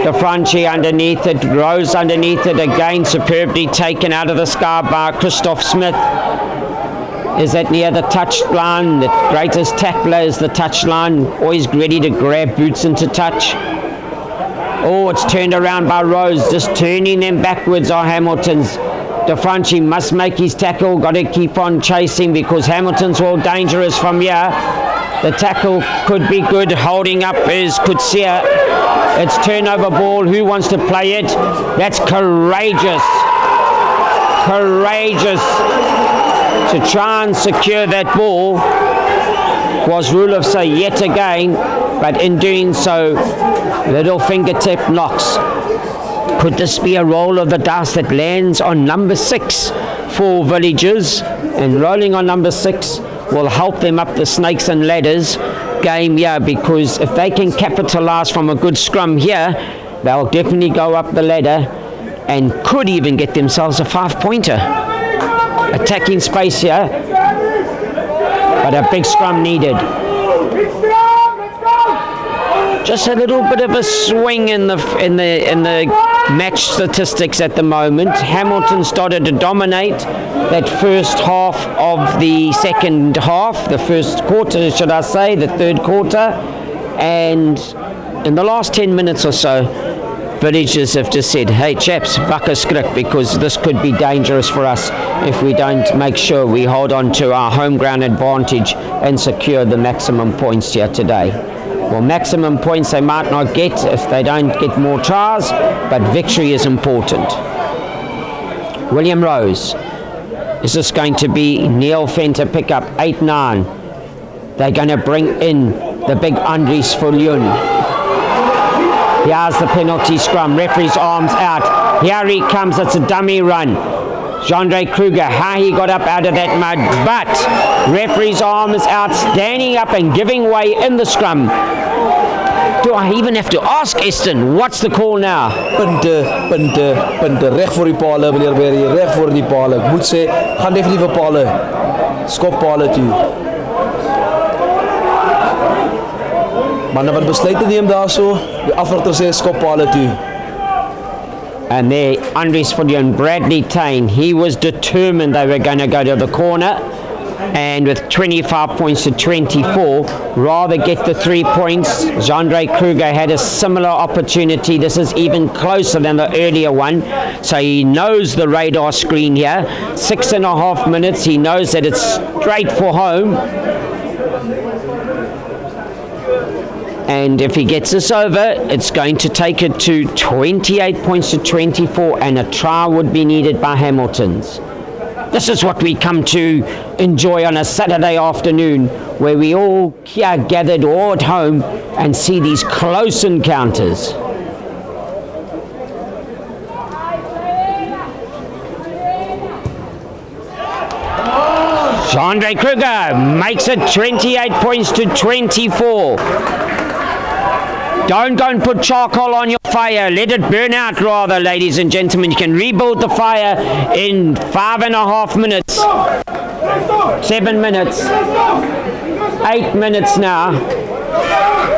De Franchi underneath it, Rose underneath it again, superbly taken out of the sky by Christoph Smith. Is that near the touchline? The greatest tackler is the touchline, always ready to grab boots into touch. Oh, it's turned around by Rose, just turning them backwards are Hamilton's. De Franchi must make his tackle, got to keep on chasing because Hamilton's all dangerous from here. The tackle could be good, holding up is Kutsia. It's turnover ball, who wants to play it? That's courageous. Courageous to try and secure that ball was Rulofsa yet again, but in doing so, little fingertip knocks. Could this be a roll of the dice that lands on number 6 for Villagers? And rolling on number 6 will help them up the snakes and ladders game here, because if they can capitalize from a good scrum here, they'll definitely go up the ladder and could even get themselves a 5-pointer. Attacking space here, but a big scrum needed. Just a little bit of a swing in the match statistics at the moment. Hamilton started to dominate that first half of the second half, the first quarter, should I say, the third quarter, and in the last 10 minutes or so, Villagers have just said, hey chaps, wakker skrik, because this could be dangerous for us if we don't make sure we hold on to our home ground advantage and secure the maximum points here today. Well, maximum points they might not get if they don't get more tries, but victory is important. William Rose. Is this going to be Neil Fenn to pick up 8-9? They're going to bring in the big Andries Fuljoen. Here's the penalty scrum. Referee's arms out. Here he comes. It's a dummy run. Jandre Kruger, how he got up out of that mud, but referee's arm is out, standing up and giving way in the scrum. Do I even have to ask Eston, what's the call now?
Punte, recht voor die pale, meneer Berry, recht voor die pale. Ik moet sê, gaan definitief vir pale. Skop pale toe. Manne wat besluit te neem daarso, die afrigter sê skop pale toe.
And there, Andries Fuljoen, Bradley Tain, he was determined they were going to go to the corner, and with 25 points to 24, rather get the 3 points. Jandre Kruger had a similar opportunity. This is even closer than the earlier one, so he knows the radar screen here. 6.5 minutes, he knows that it's straight for home. And if he gets this over, it's going to take it to 28 points to 24, and a try would be needed by Hamilton's. This is what we come to enjoy on a Saturday afternoon, where we all here gathered all at home and see these close encounters. Jandre Kruger makes it 28 points to 24. Don't go and put charcoal on your fire. Let it burn out rather, ladies and gentlemen. You can rebuild the fire in 5.5 minutes. 7 minutes. 8 minutes now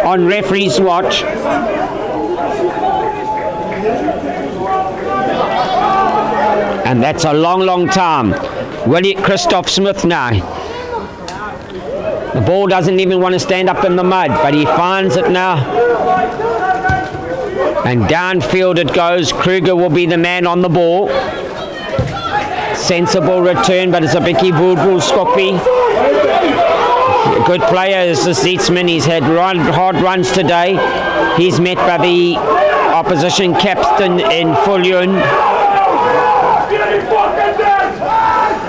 on referee's watch. And that's a long, long time. Christoph Smith now. The ball doesn't even want to stand up in the mud, but he finds it now. And downfield it goes. Kruger will be the man on the ball. Sensible return, but it's a Bicky Voodoo Skoppy. Good player is this Zeetsman. He's had hard runs today. He's met by the opposition captain in Fuljoen.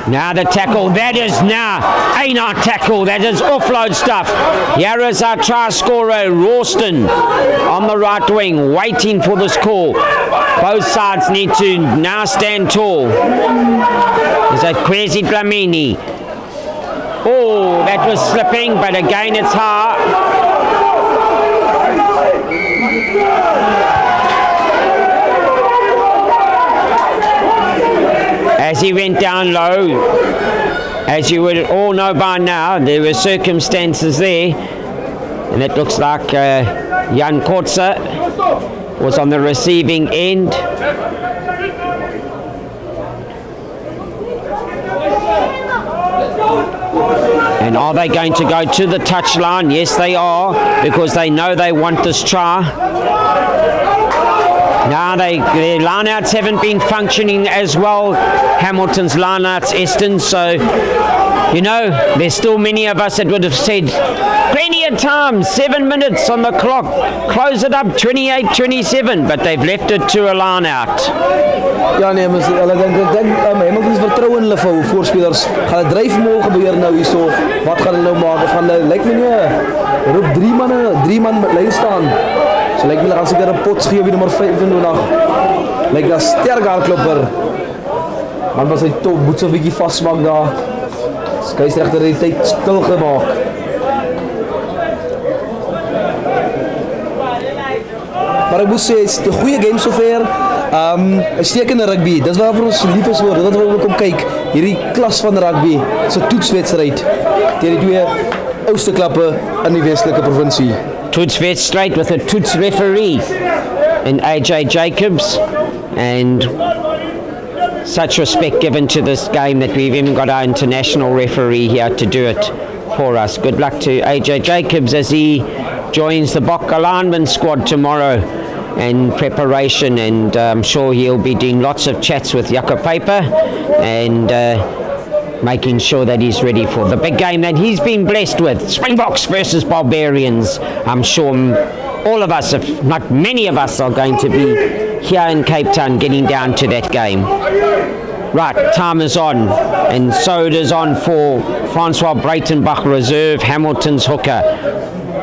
Now the tackle, that is now a not tackle, that is offload stuff. Here is our try scorer, Rawston, on the right wing, waiting for this call. Both sides need to now stand tall. Is that Kwesi Dlamini? Oh, that was slipping, but again it's hard. As he went down low, As you would all know by now, there were circumstances there, and it looks like Jan Kotze was on the receiving end. And are they going to go to the touchline? Yes, they are, because they know they want this try. Now their lineouts haven't been functioning as well. Hamilton's lineouts, Eston. So, you know, there's still many of us that would have said, plenty of time, 7 minutes on the clock, close it up, 28-27, but they've left it to a lineout.
Ja nee, maar ik denk Hamilton's vertrouwen in hulle voorspelers. Gaan het dryfvermoë gebeur nou hierso? Wat gaan hulle nou maak? Of gaan hulle, lyk my nie, roep drie man met lyn staan. So lyk my hulle gaan seker 'n pot gee wie nummer 25. Lyk dat sterk hardklopper. Man was hy top, moet so 'n bietjie vasmaak daar. Skeieregter het die tyd stil gemaak. Maar ek moet sê, het is 'n goeie game sover. Uitstekende rugby, dis waarvoor ons lief is voor, dit wat we kom kyk, hierdie klas van rugby, so toetswedstryd, teen die twee oudste klappe in die Westelike provinsie.
Toetswedstryd with a toets referee in AJ Jacobs, and such respect given to this game that we've even got our international referee here to do it for us. Good luck to AJ Jacobs as he joins the Bokka lineman squad tomorrow in preparation, and I'm sure he'll be doing lots of chats with Yucca Paper and making sure that he's ready for the big game that he's been blessed with, Springboks versus Barbarians. I'm sure all of us, if not many of us, are going to be here in Cape Town getting down to that game. Right, time is on, and so it is on for Francois Breitenbach reserve, Hamilton's hooker.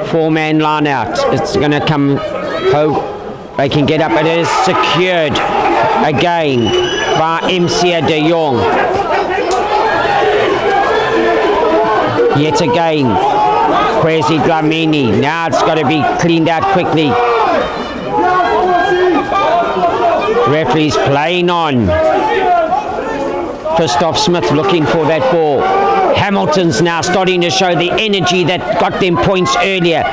4-man line out. It's going to come home. They can get up. It is secured again by MC de Jong. Yet again, Kwesi Dlamini. Now it's got to be cleaned out quickly. Referee's playing on. Christoph Smith looking for that ball. Hamilton's now starting to show the energy that got them points earlier.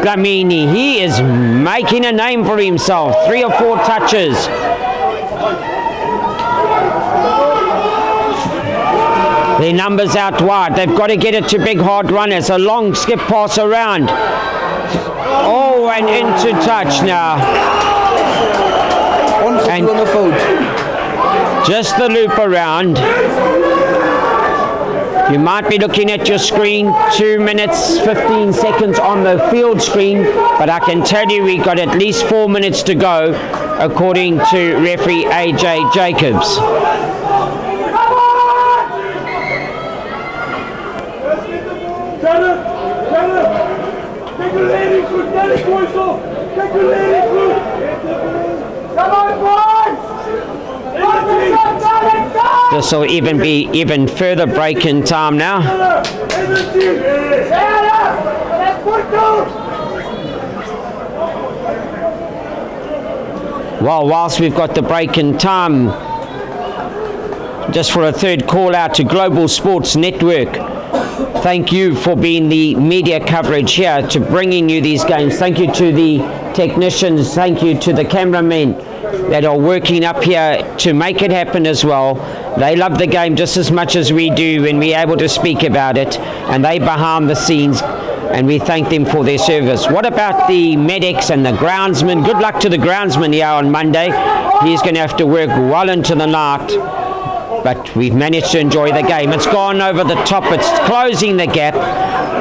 Dlamini, he is making a name for himself. 3 or 4 touches. Their numbers out wide. They've got to get it to big hard runners. A long skip pass around. Oh, and into touch now. And just the loop around. You might be looking at your screen, 2 minutes, 15 seconds on the field screen, but I can tell you we've got at least 4 minutes to go, according to referee AJ Jacobs. This will even be even further break in time now. Well, whilst we've got the break in time, just for a third call out to Global Sports Network, thank you for being the media coverage here, to bringing you these games. Thank you to the technicians, thank you to the cameramen that are working up here to make it happen as well. They love the game just as much as we do when we're able to speak about it, and they behind the scenes, and we thank them for their service. What about the medics and the groundsmen? Good luck to the groundsman here on Monday. He's going to have to work well into the night, but we've managed to enjoy the game. It's gone over the top, it's closing the gap.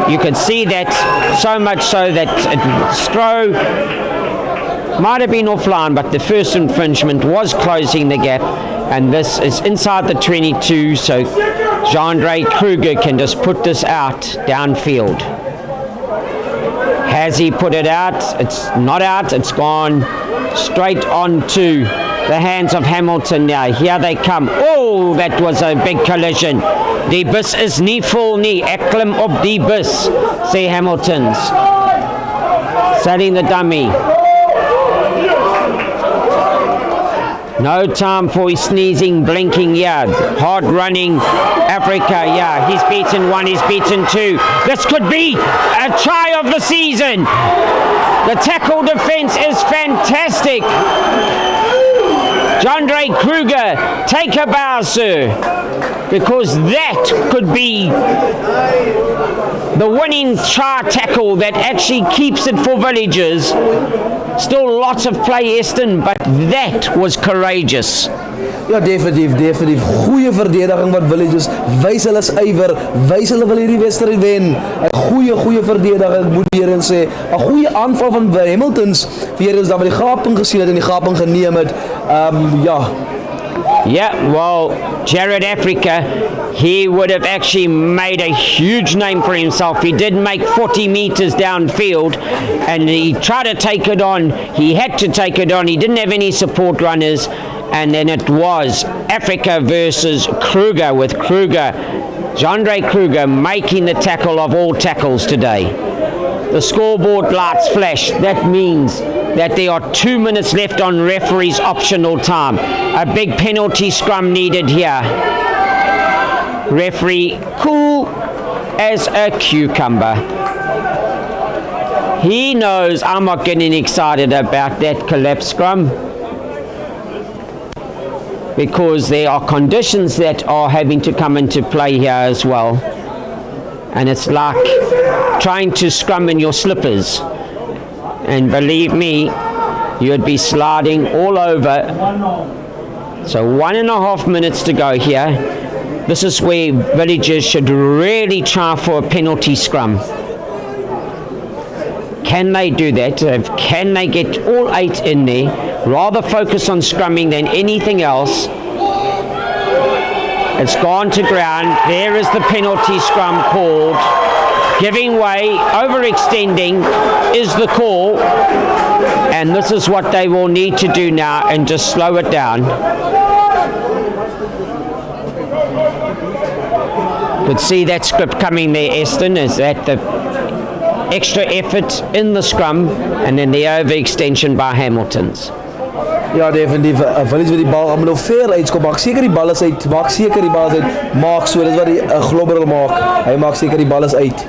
You can see that, so much so that Stroh might have been offline, but the first infringement was closing the gap, and this is inside the 22, so Jean-Andre Kruger can just put this out downfield. Has he put it out? It's not out, it's gone straight onto the hands of Hamilton now. Here they come. Oh, that was a big collision. Die bus is nie vol nie. Ek klim op die bus, sê Hamiltons. Setting the dummy. No time for sneezing, blinking, yeah. Hard running, Africa, yeah. He's beaten one, he's beaten two. This could be a try of the season. The tackle defense is fantastic. Jandre Kruger, take a bow, sir. Because that could be the winning try tackle that actually keeps it for Villagers. Still lots of play, Eston, but that was courageous.
Ja, definitief. Goeie verdediging wat Villagers, wys hulle ywer, wys hulle wil hierdie wedstryd wen. 'n Goeie verdediging, moet weer eens sê. 'n Goeie aanval van Hamiltons, weer eens dan met die gaping gesien het en die gaping geneem het. Ja.
Yeah, well, Jared Africa, he would have actually made a huge name for himself. He did make 40 meters downfield and he tried to take it on. He had to take it on. He didn't have any support runners. And then it was Africa versus Kruger, with Kruger, Jandre Kruger, making the tackle of all tackles today. The scoreboard lights flash. That means that there are 2 minutes left on referee's optional time. A big penalty scrum needed here. Referee cool as a cucumber. He knows I'm not getting excited about that collapse scrum, because there are conditions that are having to come into play here as well. And it's like trying to scrum in your slippers. And believe me, you'd be sliding all over. So 1.5 minutes to go here. This is where Villagers should really try for a penalty scrum. Can they do that? Can they get all 8 in there? Rather focus on scrumming than anything else. It's gone to ground. There is the penalty scrum called. Giving way, overextending is the call. And this is what they will need to do now and just slow it down. Could see that script coming there, Eston, is that the extra effort in the scrum and then the overextension by Hamiltons.
Ja, definitief. Village met die bal gaan nou ver uitkom. Maak seker die bal is uit. Maak seker die bal is uit. Maak so, dit wat die globberel maak. Hy maak seker die bal is uit.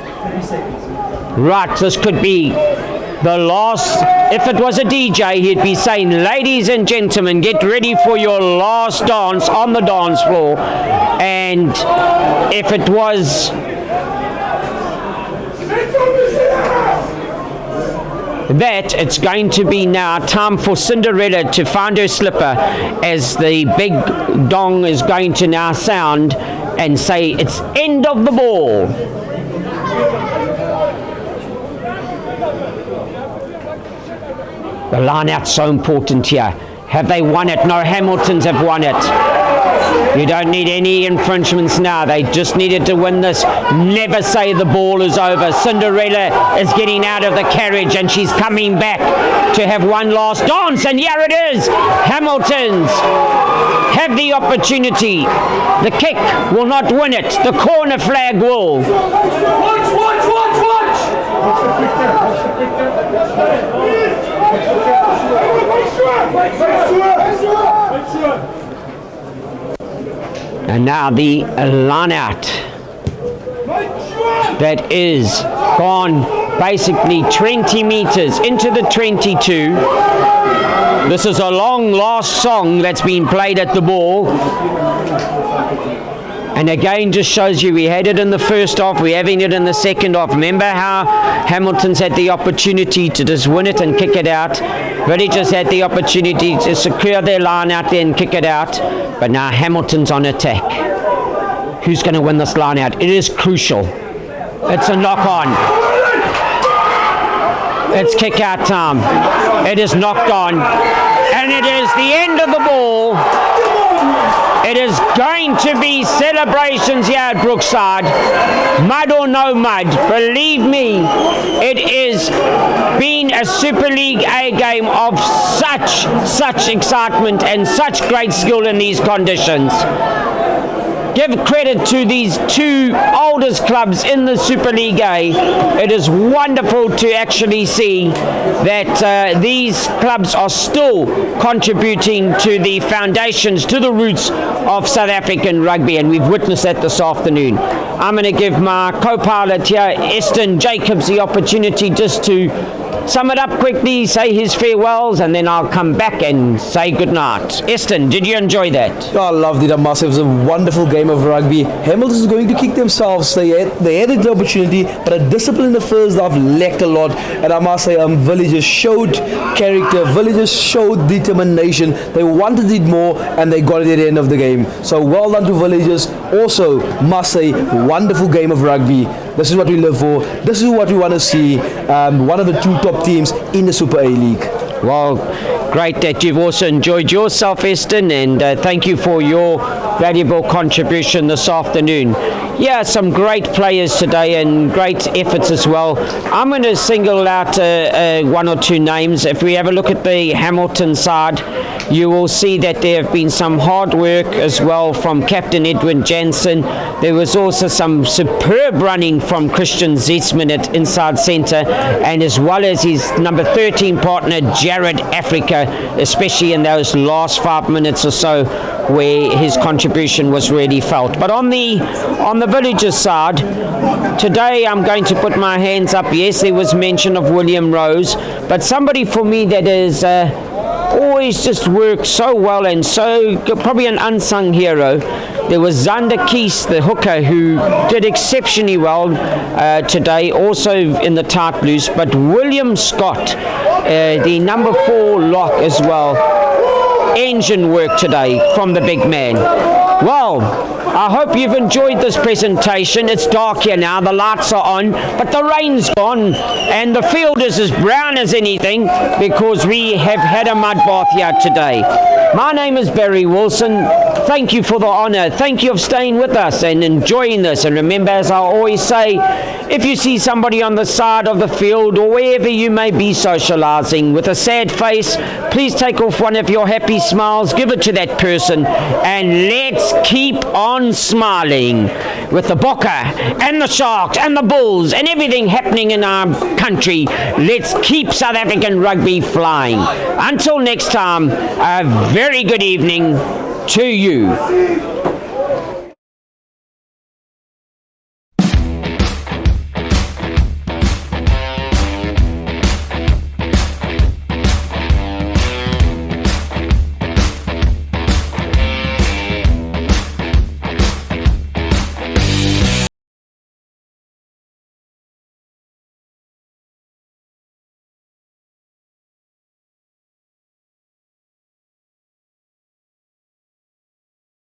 Right, this could be the last. If it was a DJ, he'd be saying, ladies and gentlemen, get ready for your last dance on the dance floor. And if it was that, it's going to be now time for Cinderella to find her slipper, as the big dong is going to now sound and say it's end of the ball. The line out's so important here. Have they won it? No, Hamiltons have won it. You don't need any infringements now. They just needed to win this. Never say the ball is over. Cinderella is getting out of the carriage and she's coming back to have one last dance. And here it is. Hamiltons have the opportunity. The kick will not win it. The corner flag will.
Watch!
And now the line out that is gone basically 20 meters into the 22. This is a long last song that's been played at the ball. And again, just shows you we had it in the first half, we're having it in the second half. Remember how Hamilton's had the opportunity to just win it and kick it out. Villagers had the opportunity to secure their line out there and kick it out. But now Hamilton's on attack. Who's going to win this line out? It is crucial. It's a knock on. It's kick out time. It is knocked on. And it is the end of the ball. It is going to be celebrations here at Brookside. Mud or no mud, believe me, it is been a Super League A game of such excitement and such great skill in these conditions. give credit to these two oldest clubs in the Super League A. It is wonderful to actually see that these clubs are still contributing to the foundations, to the roots of South African rugby, and we've witnessed that this afternoon. I'm going to give my co-pilot here, Eston Jacobs, the opportunity just to sum it up quickly, say his farewells, and then I'll come back and say good night. Eston, did you enjoy that?
I loved it, I must say. It was a wonderful game of rugby. Hamilton is going to kick themselves. They had the opportunity, but a discipline in the first half lacked a lot. And I must say, Villagers showed character. Villagers showed determination. They wanted it more, and they got it at the end of the game. So well done to Villagers. Also, must say, wonderful game of rugby. This is what we live for. This is what we want to see. One of the two top teams in the Super A League.
Well, great that you've also enjoyed yourself, Eston, and thank you for your valuable contribution this afternoon. Yeah, some great players today and great efforts as well. I'm going to single out one or two names. If we have a look at the Hamilton side, you will see that there have been some hard work as well from Captain Edwin Jansen. There was also some superb running from Christian Zetzman at inside centre, and as well as his number 13 partner Jared Africa, especially in those last 5 minutes or so where his contribution was really felt. But on the Villagers side, today I'm going to put my hands up. Yes, there was mention of William Rose, but somebody for me that is always just worked so well and so probably an unsung hero. There was Zander Kies, the hooker, who did exceptionally well today, also in the tight blues. But William Scott, the number 4 lock as well, engine work today from the big man. Well, I hope you've enjoyed this presentation. It's dark here now, the lights are on, but the rain's gone and the field is as brown as anything because we have had a mud bath here today. My name is Barry Wilson. Thank you for the honour. Thank you for staying with us and enjoying this. And remember, as I always say, if you see somebody on the side of the field or wherever you may be socialising with a sad face, please take off one of your happy smiles, give it to that person, and let's keep on smiling with the Bokke and the Sharks and the Bulls and everything happening in our country. Let's keep South African rugby flying. Until next time, a very good evening to you.